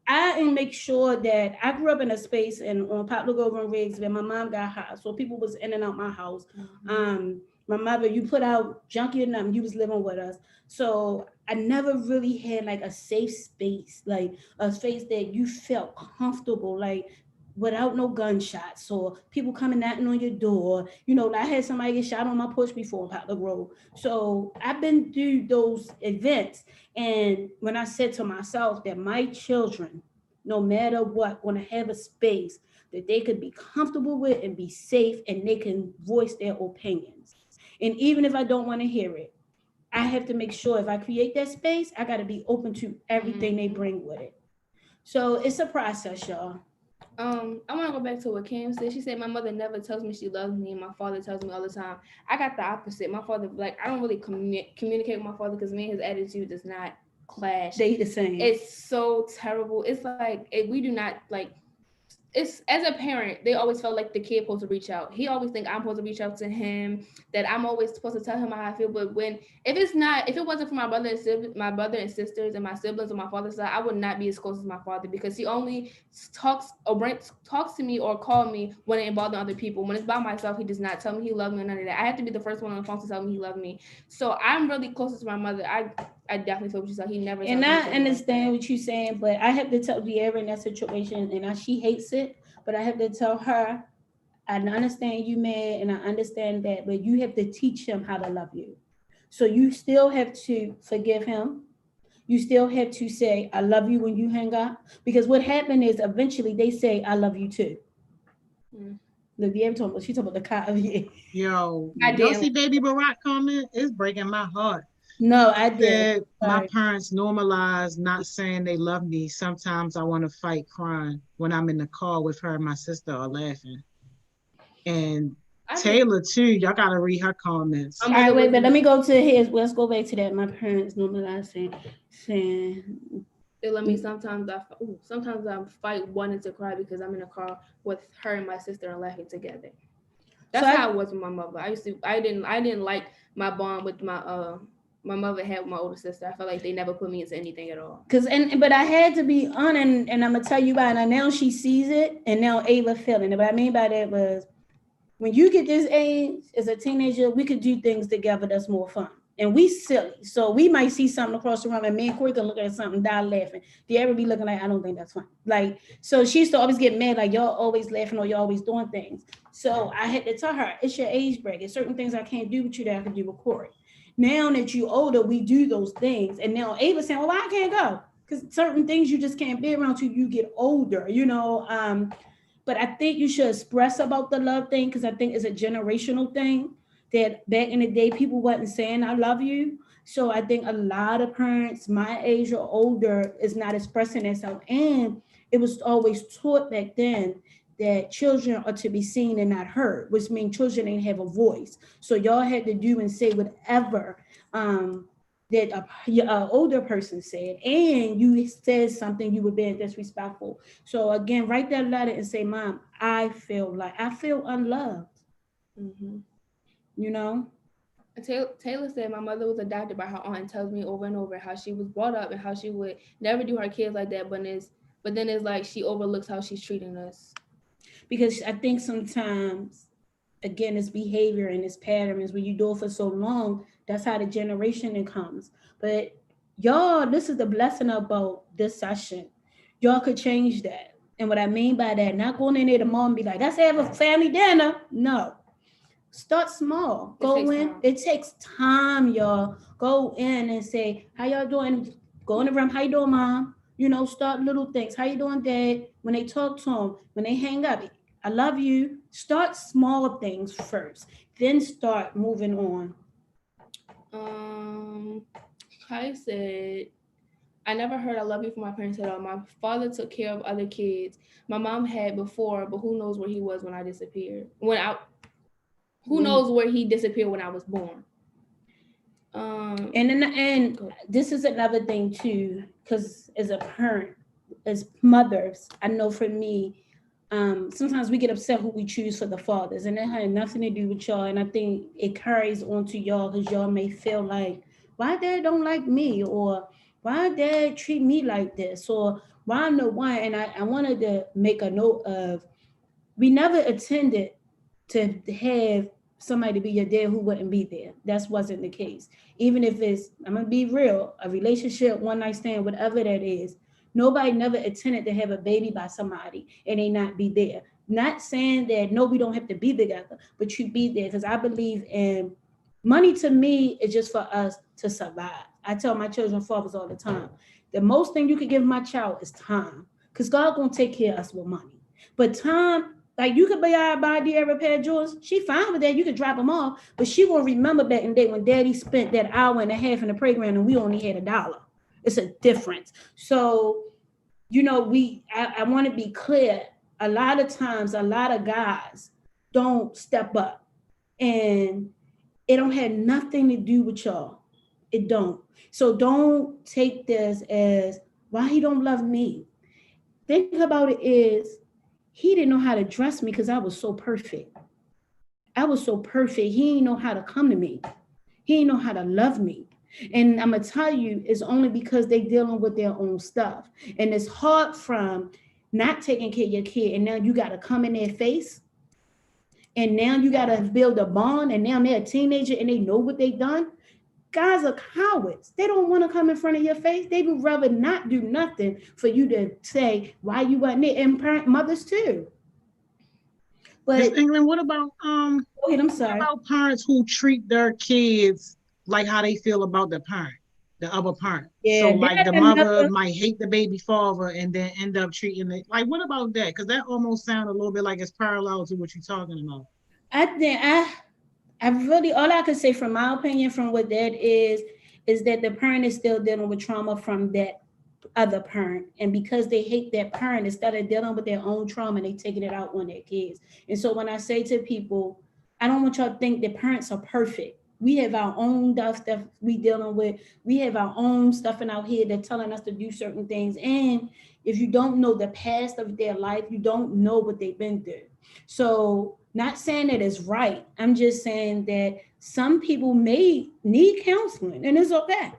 I make sure that I grew up in a space on Poplar Grove and Riggs where my mom got high. So people was in and out my house. My mother, you put out junkie or nothing, you was living with us. So I never really had like a safe space, like a space that you felt comfortable, like without no gunshots or people coming knocking on your door. I had somebody get shot on my porch before in Poplar Grove. So I've been through those events. And when I said to myself that my children, no matter what, want to have a space that they could be comfortable with and be safe and they can voice their opinions. And even if I don't want to hear it, I have to make sure if I create that space, I got to be open to everything they bring with it. So it's a process, y'all. I want to go back to what Kim said. She said my mother never tells me she loves me, and my father tells me all the time. I got the opposite. My father, like, I don't really communicate with my father because me and his attitude does not clash. They the same. It's so terrible. It's like we do not like. It's as a parent, they always felt like the kid supposed to reach out. He always think I'm supposed to reach out to him. That I'm always supposed to tell him how I feel. But if it wasn't for my brother and sisters and my siblings on my father's side, I would not be as close as my father because he only talks to me or call me when it involves other people. When it's by myself, he does not tell me he loves me or none of that. I have to be the first one on the phone to tell me he loves me. So I'm really closest to my mother. I definitely feel what you said. He never. And I understand what you're saying, but I have to tell De'Ara in that situation, and she hates it. But I have to tell her, I understand you mad, and I understand that, but you have to teach him how to love you. So you still have to forgive him. You still have to say, I love you when you hang up. Because what happened is eventually they say, I love you too. Look, De'Ara talking about, she talking about the car of you. Yo, y'all see Baby Barack comment? It's breaking my heart. No, I did. My parents normalized not saying they love me. Sometimes I want to fight crying when I'm in the car with her and my sister are laughing. And Taylor too, y'all gotta read her comments. All right, wait, but let me go to his. Let's go back to that. My parents normalized saying they love me. Sometimes I fight wanting to cry because I'm in a car with her and my sister and laughing together. That's how it was with my mother. I didn't like my bond with my mother had with my older sister. I felt like they never put me into anything at all. But I had to be honest, and I'm gonna tell you why. And now she sees it, and now Ava feeling it. What I mean by that was, when you get this age as a teenager, we could do things together that's more fun. And we silly, so we might see something across the room, and me and Corey can look at something, die laughing. Do you ever be looking like, I don't think that's fun? Like, so she used to always get mad, like, y'all always laughing or y'all always doing things. So I had to tell her, it's your age bracket. Certain things I can't do with you that I can do with Corey. Now that you're older, we do those things. And now Ava's saying, well, why I can't go? Because certain things you just can't be around till you get older, you know. But I think you should express about the love thing, because I think it's a generational thing that back in the day, people wasn't saying, I love you. So I think a lot of parents my age or older is not expressing themselves. And it was always taught back then that children are to be seen and not heard, which means children didn't have a voice. So y'all had to do and say whatever that a older person said, and you said something, you were being disrespectful. So again, write that letter and say, Mom, I feel unloved. Mm-hmm. You know? Taylor said my mother was adopted by her aunt and tells me over and over how she was brought up and how she would never do her kids like that, but then it's like she overlooks how she's treating us. Because I think sometimes, again, it's behavior and it's patterns. When you do it for so long, that's how the generation comes. But y'all, this is the blessing about this session. Y'all could change that. And what I mean by that, not going in there tomorrow and be like, let's have a family dinner. No. Start small. Go in. It takes time, y'all. Go in and say, how y'all doing? Go in the room. How you doing, Mom? You know, start little things. How you doing, Dad? When they talk to them, when they hang up, I love you. Start small things first. Then start moving on. Kai said, I never heard I love you from my parents at all. My father took care of other kids. My mom had before, but who knows where he was when I disappeared. Who knows where he disappeared when I was born. And this is another thing too, because as a parent, as mothers, I know for me, sometimes we get upset who we choose for the fathers, and it had nothing to do with y'all. And I think it carries on to y'all, because y'all may feel like, why dad don't like me, or why dad treat me like this, or why I'm the one. And I wanted to make a note of, we never intended to have somebody to be your dad who wouldn't be there. That wasn't the case. Even if it's, I'm gonna be real, a relationship, one night stand, whatever that is, nobody never intended to have a baby by somebody and they not be there. Not saying that no, we don't have to be together, but you be there, because I believe in money. To me, is just for us to survive. I tell my children fathers all the time, the most thing you could give my child is time, because God gonna take care of us with money. But time, like, you could buy De'Ara a pair of Jordans. She fine with that. You could drop them off, but she won't remember back in the day when Daddy spent that hour and a half in the playground and we only had $1. It's a difference. So, you know, I want to be clear. A lot of times, a lot of guys don't step up, and it don't have nothing to do with y'all. It don't. So don't take this as why he don't love me. Think about it is he didn't know how to dress me because I was so perfect. I was so perfect. He didn't know how to come to me. He didn't know how to love me. And I'm gonna tell you, it's only because they dealing with their own stuff. And it's hard from not taking care of your kid, and now you gotta come in their face, and now you gotta build a bond, and now they're a teenager and they know what they done. Guys are cowards. They don't want to come in front of your face. They would rather not do nothing for you to say why you wasn't there. And parent mothers too. Miss But England, what about go ahead, I'm what sorry. about parents who treat their kids like how they feel about the parent, the other parent? So Yeah, like that's the mother another. might hate the baby father and then end up treating it like what about that? Because that almost sounds a little bit like it's parallel to what you're talking about. I think I really all I could say from my opinion from what that is that the parent is still dealing with trauma from that other parent, and because they hate that parent, instead of dealing with their own trauma, they taking it out on their kids. And so when I say to people, I don't want y'all to think that parents are perfect. We have our own stuff we dealing with. We have our own stuff in our head that telling us to do certain things. And if you don't know the past of their life, you don't know what they've been through. So not saying that it's right. I'm just saying that some people may need counseling, and it's okay.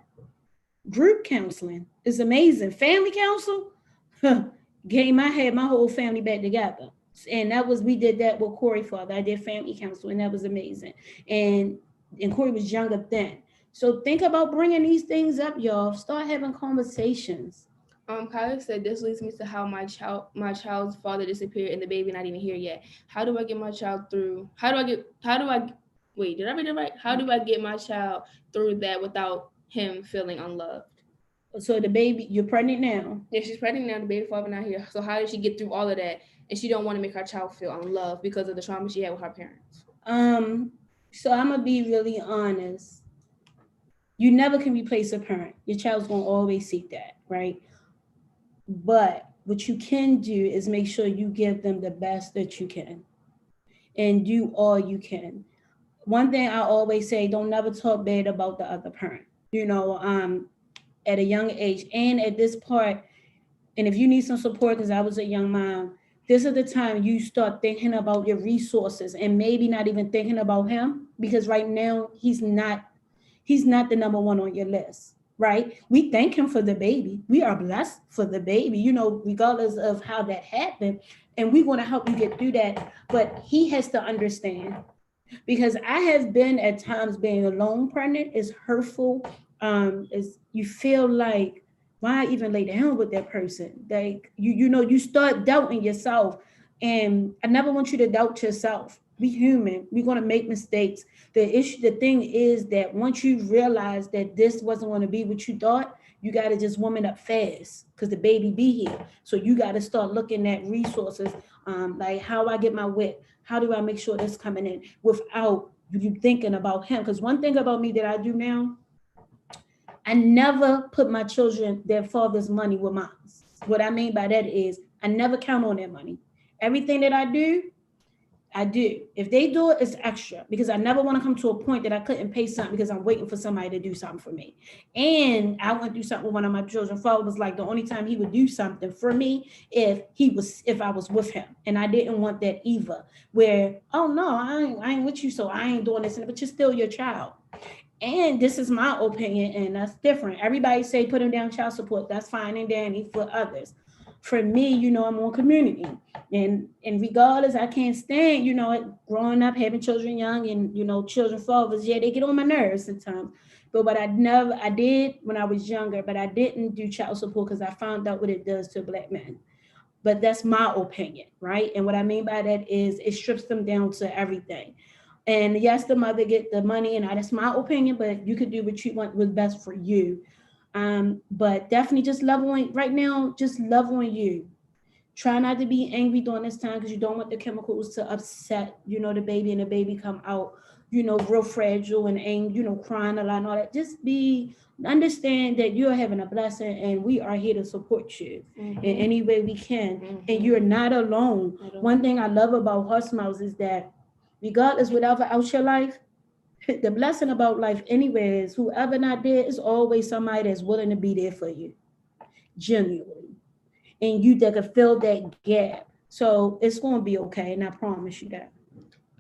Group counseling is amazing. Family counsel, game. I had my whole family back together, and that was we did that with Corey father. I did family counsel, and that was amazing. And Corey was younger then. So think about bringing these things up, y'all. Start having conversations. Kylie said this leads me to how my child's father disappeared and the baby not even here yet. How do I get my child through? How do I wait? Did I read it right? How do I get my child through that without him feeling unloved? So the baby, you're pregnant now. Yeah, she's pregnant now. The baby father not here. So how did she get through all of that? And she don't want to make her child feel unloved because of the trauma she had with her parents. So I'm gonna be really honest. You never can replace a parent. Your child's gonna always seek that, right? But what you can do is make sure you give them the best that you can and do all you can. One thing I always say, don't never talk bad about the other parent. You know, at a young age and at this part, and if you need some support, because I was a young mom, this is the time you start thinking about your resources and maybe not even thinking about him because right now he's not the number one on your list, right? We thank him for the baby. We are blessed for the baby, regardless of how that happened. And we want to help you get through that. But he has to understand because I have been at times being alone pregnant is hurtful. Is you feel like why even lay down with that person? Like you start doubting yourself. And I never want you to doubt yourself. We human. We're gonna make mistakes. The thing is that once you realize that this wasn't going to be what you thought, you got to just woman up fast because the baby be here. So you got to start looking at resources, like how I get my wit, how do I make sure that's coming in without you thinking about him? Because one thing about me that I do now, I never put my children, their father's money with mine. What I mean by that is I never count on their money. Everything that I do, I do. If they do it, it's extra because I never want to come to a point that I couldn't pay something because I'm waiting for somebody to do something for me. And I went through something with one of my children. Father was like the only time he would do something for me if I was with him, and I didn't want that either. Where oh no, I ain't with you, so I ain't doing this, but you're still your child. And this is my opinion, and that's different. Everybody say put him down child support. That's fine and dandy for others. For me, I'm on community. And regardless, I can't stand, growing up, having children young and, children fathers. Yeah, they get on my nerves sometimes. But what I did when I was younger, but I didn't do child support because I found out what it does to Black men. But that's my opinion, right? And what I mean by that is it strips them down to everything. And yes, the mother get the money, and that's my opinion, but you could do what you want was best for you. But definitely just love on right now, just love on you. Try not to be angry during this time because you don't want the chemicals to upset, the baby and the baby come out, real fragile and angry, crying a lot and all that. Just understand that you're having a blessing and we are here to support you in any way we can. And you're not alone. One thing I love about HeartSmiles is that regardless whatever else your life, The blessing about life anywhere is whoever not there is always somebody that's willing to be there for you, genuinely. And you that can fill that gap. So it's gonna be okay, and I promise you that.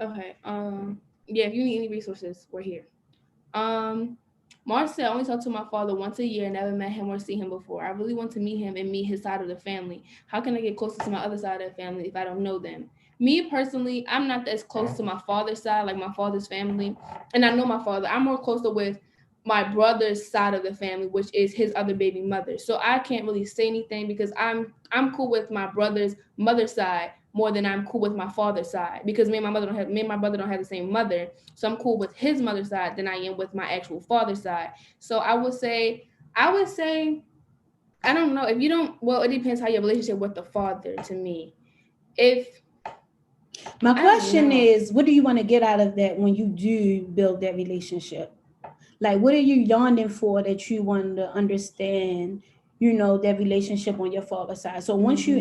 Okay. Yeah, if you need any resources, we're here. Um, March said, I only talk to my father once a year, never met him or seen him before. I really want to meet him and meet his side of the family. How can I get closer to my other side of the family if I don't know them? Me personally, I'm not as close to my father's side, like my father's family. And I know my father. I'm more closer with my brother's side of the family, which is his other baby mother. So I can't really say anything because I'm cool with my brother's mother's side more than I'm cool with my father's side because me and my brother don't have the same mother. So I'm cool with his mother's side than I am with my actual father's side. So I would say, I don't know if you don't. Well, it depends how your relationship with the father. To me, if My I don't question know. is, what do you want to get out of that when you do build that relationship? Like, what are you yearning for that you want to understand, that relationship on your father's side? So once you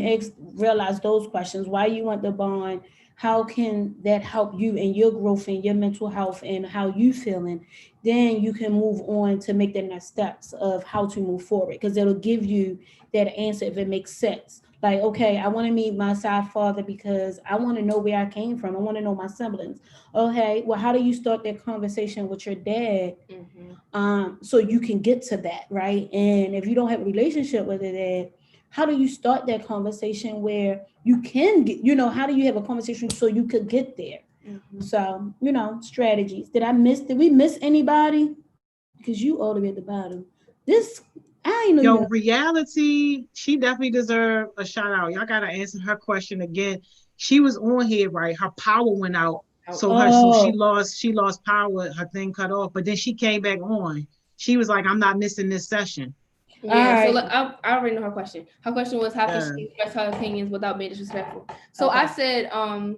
realize those questions, why you want the bond, how can that help you in your growth and your mental health and how you feeling, then you can move on to make the next steps of how to move forward because it'll give you that answer if it makes sense. Like, okay, I want to meet my side father because I want to know where I came from. I want to know my siblings. Okay, well, how do you start that conversation with your dad Mhm. so you can get to that, right? And if you don't have a relationship with it, then how do you start that conversation where you can get, how do you have a conversation so you could get there? Mhm. So, strategies. Did we miss anybody? Because you all the way at the bottom. This, I ain't know you. Yo, reality, she definitely deserved a shout out. Y'all gotta answer her question again. She was on here, right? Her power went out. So she Oh, lost power, her thing cut off, but then she came back on. She was like, I'm not missing this session. all Yeah, so right. like, I already know her question. Her question was, how can Yeah. she express her opinions without being disrespectful? So I Okay. said, I'm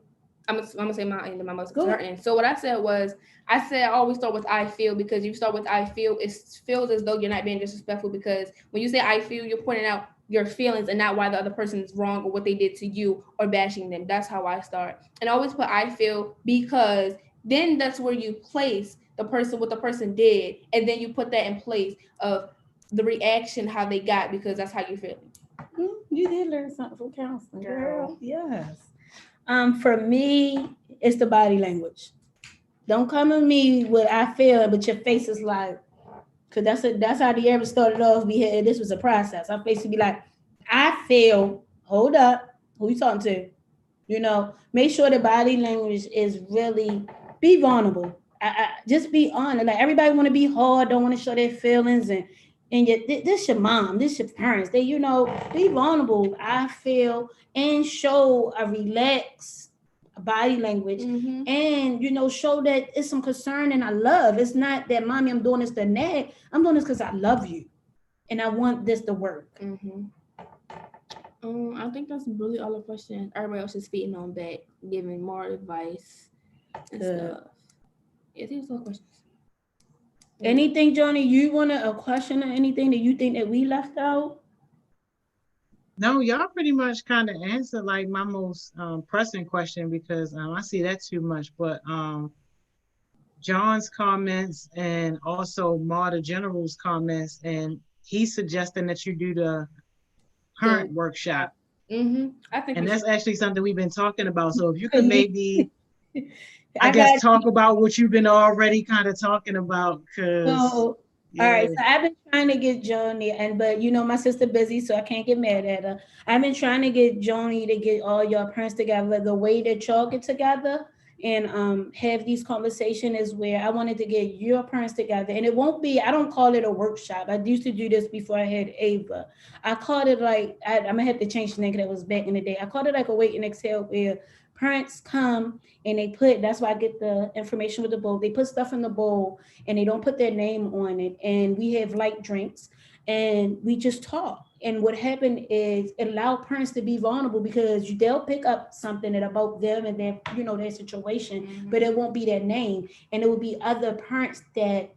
gonna say my end and my mother's Go her ahead. end. So what I said was, I said I always start with I feel because if you start with I feel, it feels as though you're not being disrespectful because when you say I feel, you're pointing out your feelings and not why the other person is wrong or what they did to you or bashing them. That's how I start, and I always put I feel because then that's where you place the person what the person did, and then you put that in place of the reaction how they got because that's how you're feeling. You did learn something from counseling, Girl. girl. Yes. For me, it's the body language. Don't come to me with I feel, but your face is like, cause that's how the ever started off. We had this was a process. Our face would be like, I feel. Hold up, who you talking to? Make sure the body language is really be vulnerable. Just be honest. Like everybody want to be hard, don't want to show their feelings, and yet this your mom, this your parents. They be vulnerable. I feel and show a relaxed body language, Mm-hmm. and show that it's some concern and I love. It's not that mommy, I'm doing this to nag. I'm doing this because I love you, and I want this to work. Mm-hmm. I think that's really all the questions. Everybody else is feeding on back, giving more advice and Good. stuff. Yeah, these are questions. Anything, Johnny, you want a question or anything that you think that we left out? No, y'all pretty much kind of answered like my most pressing question because I see that too much. But John's comments and also Marta General's comments, and he's suggesting that you do the The current workshop. I think And we should. that's actually something we've been talking about. So if you could maybe, I I guess, got talk about what you've been already kind of talking about, because, so. All right, yeah. so I've been trying to get Joni, but my sister busy, so I can't get mad at her. I've been trying to get Joni to get all your parents together. The way that y'all get together and have these conversations is where I wanted to get your parents together, and it won't be. I don't call it a workshop. I used to do this before I had Ava. I called it like I'm gonna have to change the name because that was back in the day. I called it like a wait and exhale where parents come and they put. That's why I get the information with the bowl. They put stuff in the bowl and they don't put their name on it. And we have light drinks and we just talk. And what happened is it allowed parents to be vulnerable because they'll pick up something that about them and their, their situation, but it won't be their name. And it will be other parents that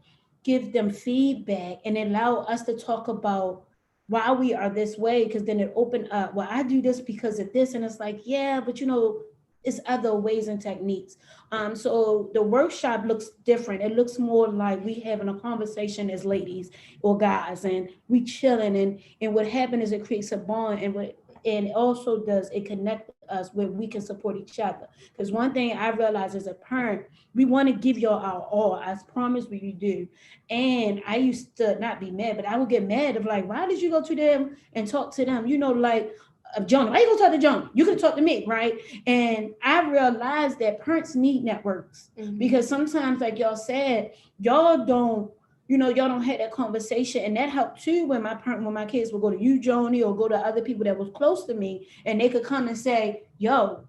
give them feedback and allow us to talk about why we are this way. Cause then it opened up, well, I do this because of this. And it's like, yeah, but it's other ways and techniques. So the workshop looks different. It looks more like we having a conversation as ladies or guys, and we chilling, and what happened is it creates a bond, and it also does it connect us where we can support each other. Because one thing I realized as a parent, we want to give y'all our all. I promise we do. And I used to not be mad, but I would get mad of like, why did you go to them and talk to them? Like Jonah, why you gonna talk to Jonah? You could talk to me, right? And I realized that parents need networks because sometimes, like y'all said, y'all don't, y'all don't have that conversation, and that helped too when my kids would go to you, Joni, or go to other people that was close to me, and they could come and say, "Yo,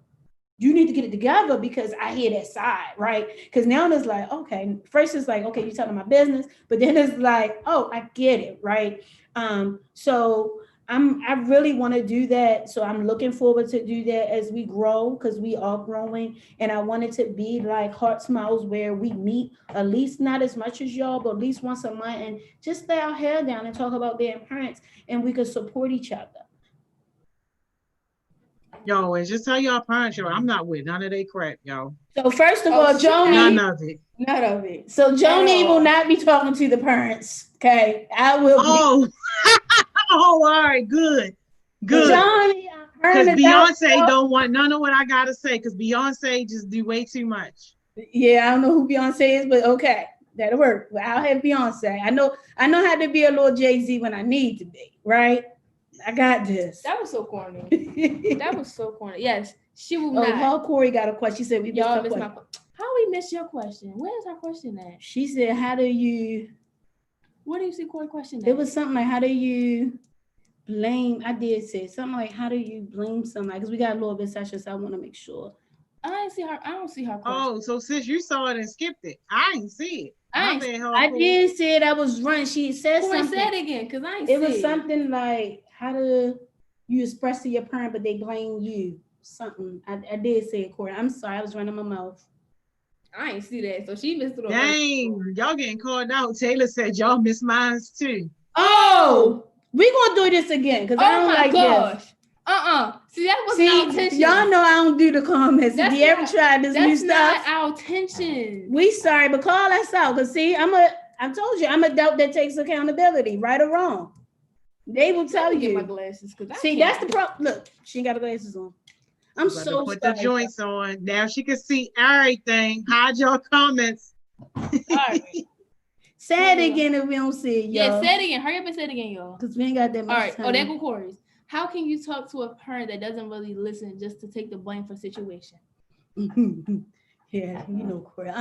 you need to get it together because I hear that side," right? Because now it's like, okay, first it's like, okay, you're telling my business, but then it's like, oh, I get it, right? So I really want to do that. So I'm looking forward to do that as we grow, because we are growing. And I want it to be like HeartSmiles, where we meet at least not as much as y'all, but at least once a month, and just lay our hair down and talk about being parents, and we could support each other. Yo, and just tell y'all parents, yo, I'm not with none of they crap, yo. So first of all, Joni, none of it. None of it. So Joni will not be talking to the parents. Okay, I will. Oh, oh, all right, good. Joni, because Beyonce don't want none of what I gotta say. Because Beyonce just do way too much. Yeah, I don't know who Beyonce is, but okay, that'll work. Well, I'll have Beyonce. I know how to be a little Jay-Z when I need to be. Right. I got this. That was so corny. That was so corny. Yes, she will not. How Corey got a question. She said we missed her question. How we missed your question? Where's our question at? She said, how do you... Where do you see Corey's question at? It was something like, how do you blame... I did say something like, how do you blame somebody? Because we got a little bit of session, so I want to make sure. I don't see her question. Oh, so since you saw it and skipped it, I ain't see it. I did say it. I was running. She said Corey something. Say it again, because I ain't see it. It was something like, how do you express to your parent, but they blame you? Something. I did say it, Corey. I'm sorry. I was running my mouth. I ain't see that. So she missed it. Dang, y'all getting called out. Taylor said y'all missed mine too. Oh, we gonna do this again because I don't like this. See, that was our intention. Y'all know I don't do the comments. If you ever tried this new stuff, that's not our intention. We sorry, but call us out. Because see, I told you, I'm a adult that takes accountability, right or wrong. They will tell you. Get my glasses, see, that's the problem. Look, she ain't got her glasses on. I'm so put sorry. The joints on. Now she can see everything. Hide your comments. All right. Say it again if we don't see it, y'all. Yeah, say it again. Hurry up and say it again, y'all. Because we ain't got that much time. All right. Oh, there go Corey's. How can you talk to a parent that doesn't really listen just to take the blame for a situation? Yeah, you know, Corey.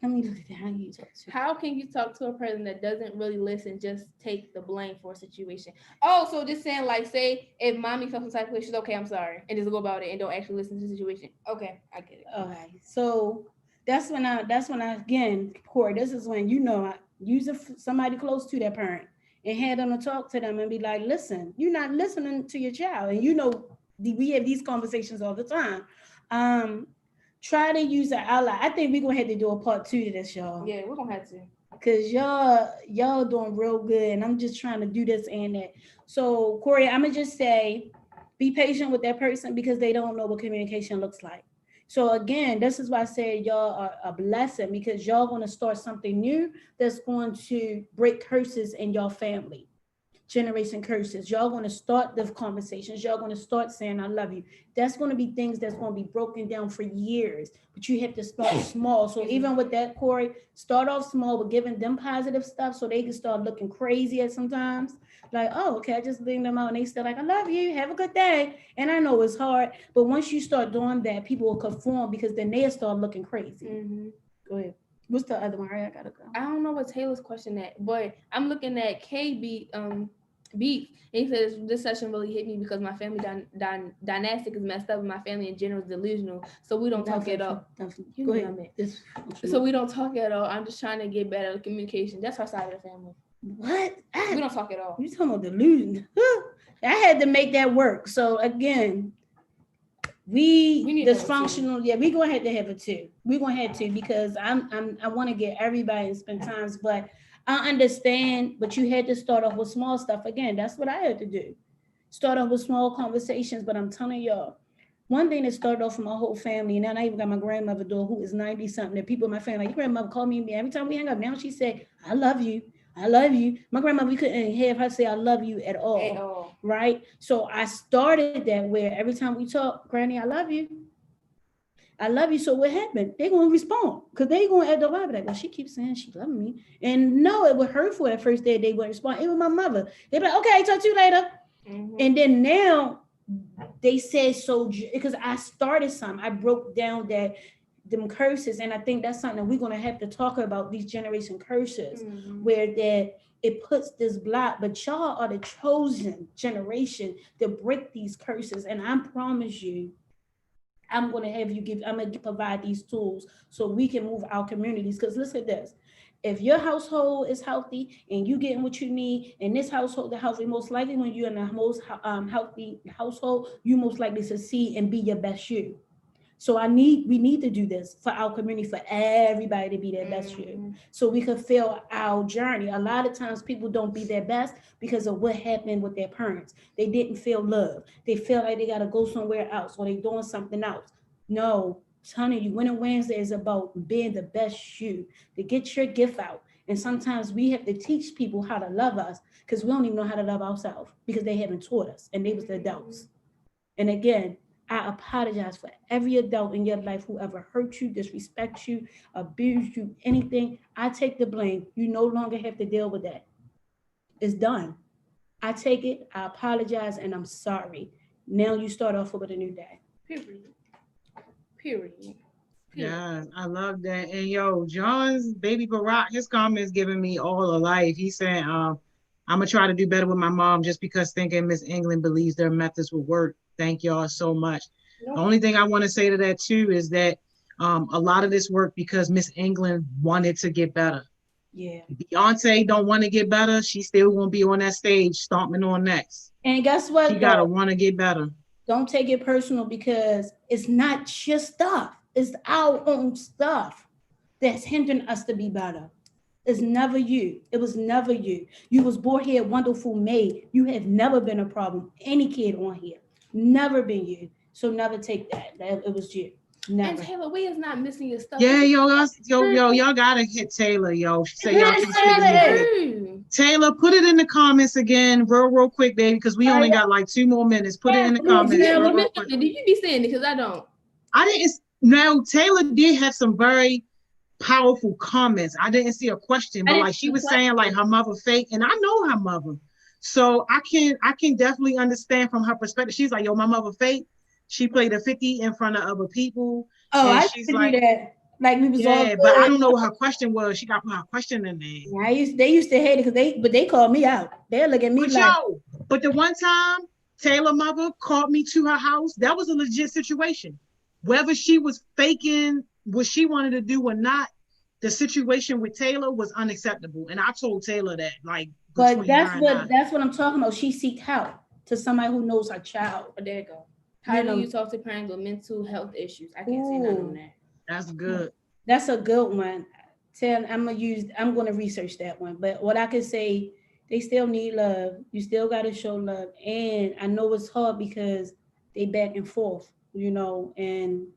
Let me look at that. How you talk to? How can you talk to a person that doesn't really listen, just take the blame for a situation? Oh, so just saying, like, say if mommy felt some type of way, she's okay, I'm sorry, and just go about it and don't actually listen to the situation. Okay, I get it. Okay, so that's when I again, Corey, this is when I use somebody close to that parent and had them to talk to them and be like, listen, you're not listening to your child, and we have these conversations all the time. Try to use an ally. I think we're gonna have to do a part 2 to this, y'all. Yeah, we're gonna have to. Cause y'all doing real good, and I'm just trying to do this and that. So Corey, I'm gonna just say, be patient with that person because they don't know what communication looks like. So again, this is why I said y'all are a blessing because y'all gonna start something new that's going to break curses in your family. Generation curses. Y'all going to start the conversations. Y'all going to start saying, I love you. That's going to be things that's going to be broken down for years, but you have to start small. So even with that, Corey, start off small, but giving them positive stuff so they can start looking crazy at sometimes. Like, oh, okay, I just leave them out and they still like, I love you. Have a good day. And I know it's hard, but once you start doing that, people will conform because then they'll start looking crazy. Mm-hmm. Go ahead. What's the other one? All right, I gotta go. I don't know what Taylor's question at, but I'm looking at Beef, and he says this session really hit me because my family dynastic is messed up and my family in general is delusional, so we don't talk at all. Go ahead. So we don't talk at all. I'm just trying to get better at communication. That's our side of the family. What? We don't talk at all. You talking about delusion? I had to make that work. So again, we need dysfunctional. Yeah, we gonna have to have it too. We gonna have to because I want to get everybody and spend times, but I understand. But you had to start off with small stuff. Again, that's what I had to do. Start off with small conversations, but I'm telling y'all, one thing that started off for my whole family, and now I even got my grandmother door who is 90 something. That people in my family, like, your grandmother called me every time we hang up. Now she said, I love you. I love you. My grandmother, we couldn't have her say I love you at all. At all. Right? So I started that where every time we talk, Granny, I love you. I love you. So what happened? They're gonna respond because they gonna add the vibe like, well, she keeps saying she loves me. And no, it was hurtful at first that they wouldn't respond. It was my mother. They'd be like, okay, talk to you later. Mm-hmm. And then now they said so because I started some. I broke down that them curses, and I think that's something that we're gonna have to talk about, these generation curses, where that it puts this block, but y'all are the chosen generation to break these curses. And I promise you, I'm going to have you I'm going to provide these tools so we can move our communities. Because listen to this. If your household is healthy and you getting what you need, and this household is healthy, most likely when you're in the most healthy household, you most likely succeed and be your best you. So we need to do this for our community, for everybody to be their best you, so we can feel our journey. A lot of times people don't be their best because of what happened with their parents. They didn't feel love. They feel like they got to go somewhere else or they doing something else. No, telling you, Winning Wednesday is about being the best you, to get your gift out. And sometimes we have to teach people how to love us because we don't even know how to love ourselves because they haven't taught us, and they was the adults. And again, I apologize for every adult in your life who ever hurt you, disrespect you, abused you, anything. I take the blame. You no longer have to deal with that. It's done. I take it, I apologize, and I'm sorry. Now you start off with a new day. Period. Yeah, I love that. And yo, John's baby Barack, his comments giving me all the life. He said, I'm gonna try to do better with my mom just because thinking Miss England believes their methods will work. Thank y'all so much. Nope. The only thing I want to say to that too is that a lot of this worked because Miss England wanted to get better. Yeah. Beyonce don't want to get better. She still won't be on that stage stomping on necks. And guess what? She gotta want to get better. Don't take it personal because it's not your stuff. It's our own stuff that's hindering us to be better. It's never you. It was never you. You was born here, wonderful made. You have never been a problem. Any kid on here. Never been you. So never take that. It was you. Never. And Taylor, we is not missing your stuff. Yeah, y'all gotta hit Taylor, yo. She said y'all keep speaking. Taylor, put it in the comments again, real quick, baby, because we only got like 2 more minutes. Put it in the comments. Real quick. Did you be saying it? Because I don't. I didn't. Now Taylor did have some very powerful comments. I didn't see a question, but like she was saying, like her mother fake, and I know her mother, so I can definitely understand from her perspective. She's like, yo, my mother fake. She played a 50 in front of other people. Oh, I she's like that. Like we was all good. But I don't know what her question was. She got put her question in there. Yeah, they used to hate it because they called me out. They look at me like. But the one time Taylor mother called me to her house, that was a legit situation. Whether she was faking what she wanted to do or not, the situation with Taylor was unacceptable. And I told Taylor that, like, but that's what I'm talking about. She seeked help to somebody who knows her child. Oh, there you go. How do you talk to parents with mental health issues? I can't say nothing on that. That's good. That's a good one. I'm gonna research that one. But what I can say, they still need love. You still gotta show love. And I know it's hard because they back and forth, and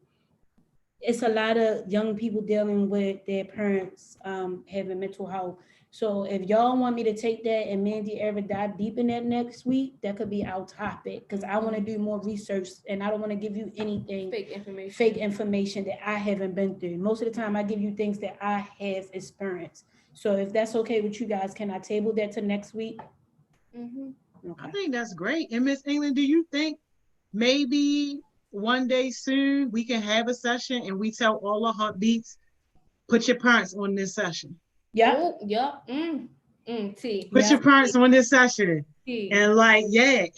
it's a lot of young people dealing with their parents having mental health. So if y'all want me to take that and Mandy ever dive deep in that next week, that could be our topic because I want to do more research and I don't want to give you anything fake information that I haven't been through. Most of the time I give you things that I have experienced. So if that's okay with you guys, can I table that to next week? Mm-hmm. Okay. I think that's great. And Miss England, do you think maybe one day soon we can have a session and we tell all our heartbeats, put your parents on this session? Yeah. Put your parents on this session. And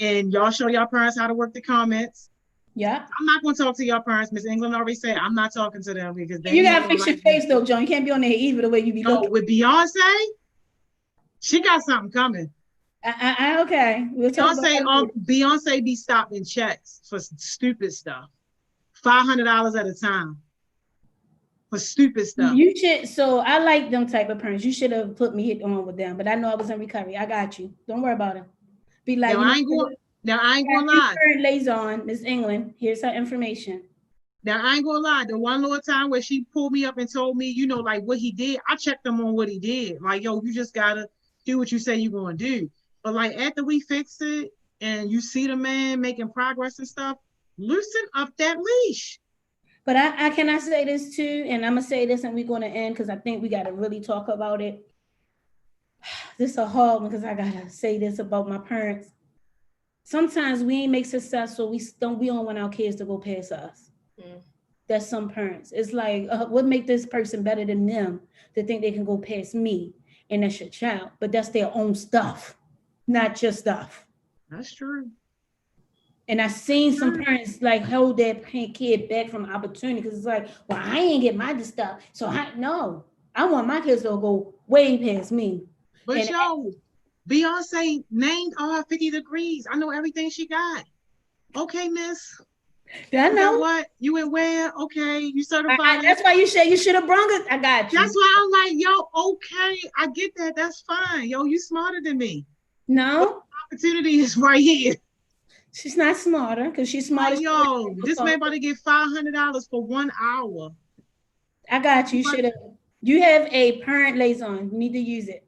and y'all show your parents how to work the comments. Yeah. I'm not going to talk to your parents. Miss England already said I'm not talking to them because you gotta fix your face though, John. You can't be on there either the way you be looking. With Beyonce, she got something coming. Okay. Beyonce be stopping checks for stupid stuff. $500 at a time. For stupid stuff. You should. So I like them type of parents. You should have put me on with them, but I know I was in recovery. I got you. Don't worry about it. Be like, I ain't going. Now I ain't gonna lie. Current liaison, Miss England. Here's her information. Now I ain't gonna lie. The one little time where she pulled me up and told me, you know, like what he did, I checked him on what he did. Like, yo, you just gotta do what you say you're gonna do. But like after we fix it and you see the man making progress and stuff, loosen up that leash. But I can I say this too, and I'm gonna say this, and we're gonna end because I think we gotta really talk about it. This is a hard one because I gotta say this about my parents. Sometimes we ain't make successful. We don't want our kids to go past us. That's some parents. It's like, what make this person better than them to think they can go past me? And that's your child, but that's their own stuff, not your stuff. That's true. And I've seen some parents like hold their kid back from opportunity because it's like, well, I ain't get my stuff. So I want my kids to go way past me. But and yo, Beyonce named all her 50 degrees. I know everything she got. Okay, miss. I know. You know what? You in where? Okay, you certified. That's why you should have brung it. I got you. That's why I'm like, yo, okay, I get that. That's fine. Yo, you smarter than me. No. The opportunity is right here. She's not smarter because she's smarter. Like, yo, this man about to get $500 for 1 hour. I got you. Should have. You have a parent liaison. You need to use it.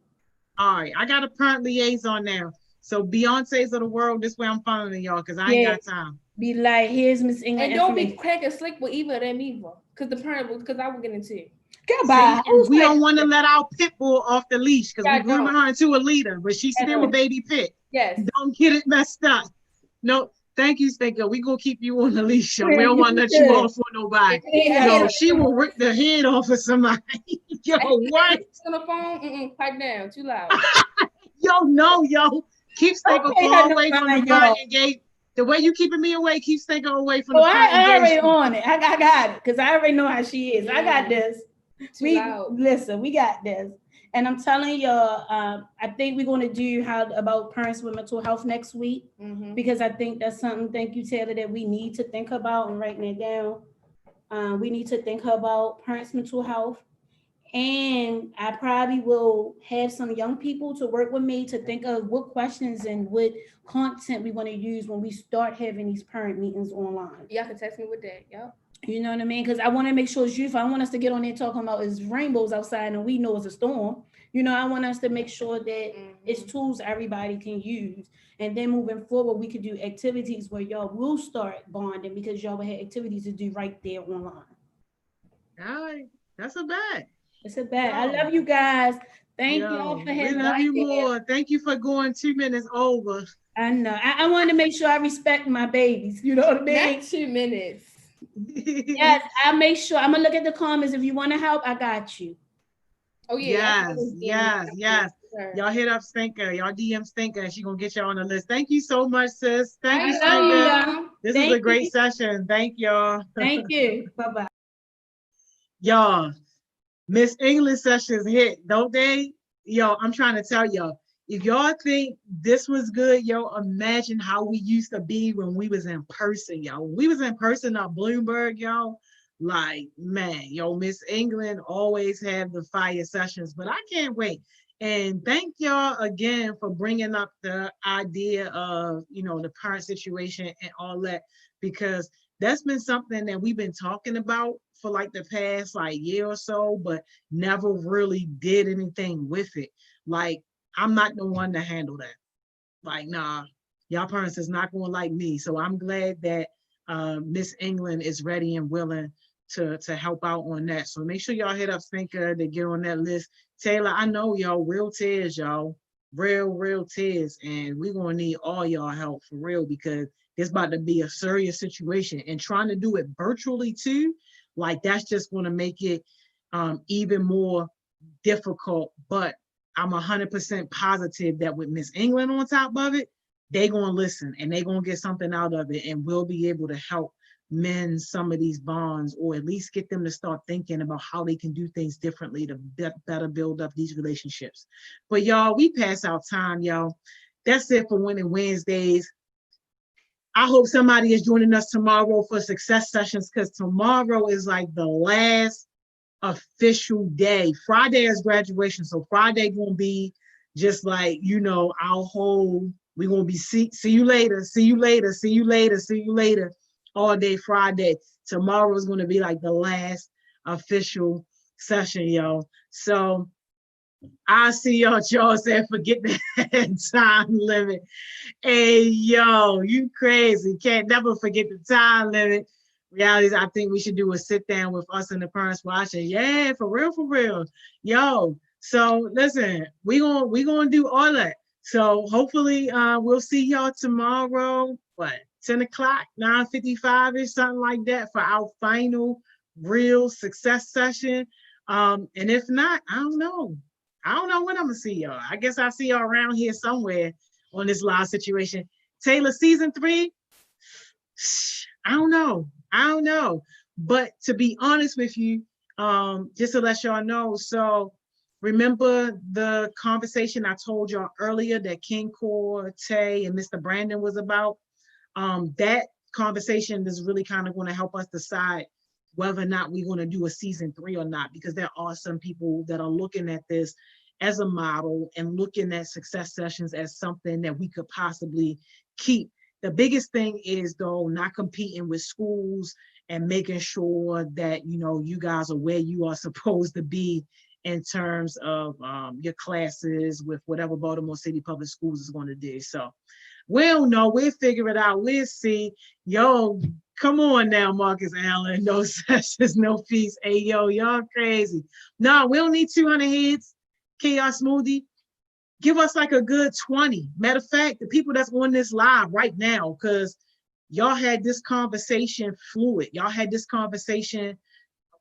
All right, I got a parent liaison now. So Beyonce's of the world, this way I'm following y'all because I ain't got time. Be like, here's Miss England. And don't be cracking slick with either of them either. Because the parent, because I will get into it. Goodbye. We don't want to let our pit bull off the leash because we're grooming her into a leader, but she's still a baby pit. Yes. Don't get it messed up. No, thank you, Stinker. We gonna keep you on the leash. We don't want to let you off for nobody. Yo, she will rip the head off of somebody. Yo, what? On the phone? Pipe down. Too loud. Yo. Keep Stinker far away from the Brian gate. The way you keeping me away, keep Stinker away from the I already on it. I got it because I already know how she is. I got this. Listen, we got this. And I'm telling y'all, I think we're going to do about parents with mental health next week because I think that's something, thank you, Taylor, that we need to think about and writing it down. We need to think about parents' mental health. And I probably will have some young people to work with me to think of what questions and what content we want to use when we start having these parent meetings online. Y'all can text me with that. Yep. You know what I mean? Because I want to make sure it's youth. I want us to get on there talking about it's rainbows outside and we know it's a storm. You know, I want us to make sure that it's tools everybody can use. And then moving forward, we could do activities where y'all will start bonding because y'all will have activities to do right there online. All right. That's a bet. It's a bet. I love you guys. Thank y'all for having me. We love you more. Thank you for going 2 minutes over. I know. I wanted to make sure I respect my babies. You know what I mean? Not 2 minutes. Yes, I make sure. I'm gonna look at the comments. If you want to help, I got you. Oh yeah. Yes. Y'all hit up Stinker. Y'all DM Stinker, and she gonna get y'all on the list. Thank you so much, sis. Thank you, Stinker. This is a great session. Thank y'all. Thank you. Bye-bye. Y'all, Miss English sessions hit, don't they? Yo, I'm trying to tell y'all. If y'all think this was good, yo, imagine how we used to be when we was in person, yo. When we was in person at Bloomberg, yo, like, man, yo, Miss England always have the fire sessions, but I can't wait. And thank y'all again for bringing up the idea of, you know, the parent situation and all that, because that's been something that we've been talking about for like the past like year or so, but never really did anything with it. Like, I'm not the one to handle that. Like, nah, y'all parents is not going to like me. So I'm glad that Miss England is ready and willing to help out on that. So make sure y'all hit up Stinker to get on that list. Taylor, I know y'all real tears, y'all. Real tears. And we're going to need all y'all help for real because it's about to be a serious situation. And trying to do it virtually too, like that's just going to make it even more difficult. But I'm 100% positive that with Miss England on top of it, they're going to listen and they're going to get something out of it, and we'll be able to help mend some of these bonds, or at least get them to start thinking about how they can do things differently to better build up these relationships. But y'all, we pass our time, y'all. That's it for Winning Wednesdays. I hope somebody is joining us tomorrow for Success Sessions, because tomorrow is like the last official day. Friday is graduation, so Friday gonna be just like, you know, our whole We're gonna be see you later, see you later, see you later, see you later, all day Friday. Tomorrow is gonna be like the last official session, yo. So I see y'all. Y'all said forget that time limit. Hey, yo, you crazy. Can't never forget the time limit. Reality is, I think we should do a sit down with us and the parents watching. Yeah, for real, for real. Yo, so listen, we gonna do all that. So hopefully we'll see y'all tomorrow. What, 10 o'clock, 9:55 or something like that for our final real success session. And if not, I don't know. I don't know when I'm gonna see y'all. I guess I'll see y'all around here somewhere on this live situation. Taylor, season 3, I don't know. I don't know. But to be honest with you, just to let y'all know, so remember the conversation I told y'all earlier that King Core, Tay, and Mr. Brandon was about? That conversation is really kind of going to help us decide whether or not we're going to do a season 3 or not, because there are some people that are looking at this as a model and looking at success sessions as something that we could possibly keep. The biggest thing is, though, not competing with schools and making sure that, you know, you guys are where you are supposed to be in terms of your classes with whatever Baltimore City Public Schools is going to do. So we'll know. We'll figure it out. We'll see. Yo, come on now, Marcus Allen. No sessions, no fees. Hey, yo, y'all crazy. No, we don't need 200 heads. Chaos Smoothie. Give us like a good 20. Matter of fact, the people that's on this live right now, because y'all had this conversation fluid. Y'all had this conversation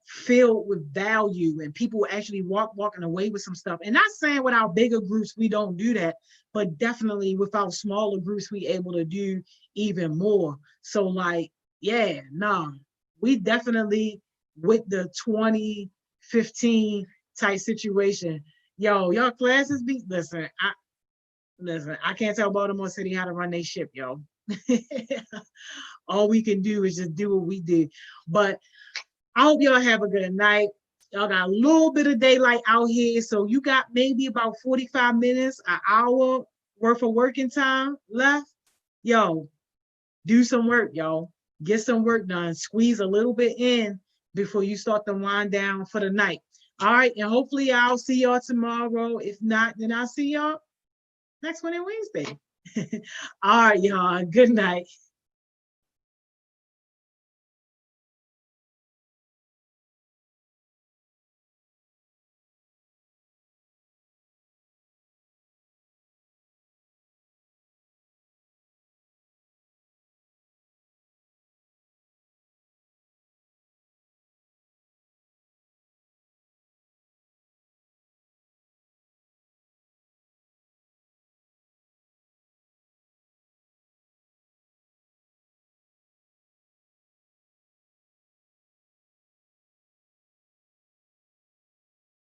filled with value, and people were actually walking away with some stuff. And not saying with our bigger groups we don't do that, but definitely with our smaller groups we able to do even more. So like, yeah, nah, we definitely with the 2015 type situation. Yo, y'all classes be, listen, I can't tell Baltimore City how to run their ship, yo. All we can do is just do what we do. But I hope y'all have a good night. Y'all got a little bit of daylight out here, so you got maybe about 45 minutes, an hour worth of working time left. Yo, do some work, y'all. Get some work done. Squeeze a little bit in before you start to wind down for the night. All right, and hopefully I'll see y'all tomorrow. If not, then I'll see y'all next Wednesday. All right, y'all. Good night.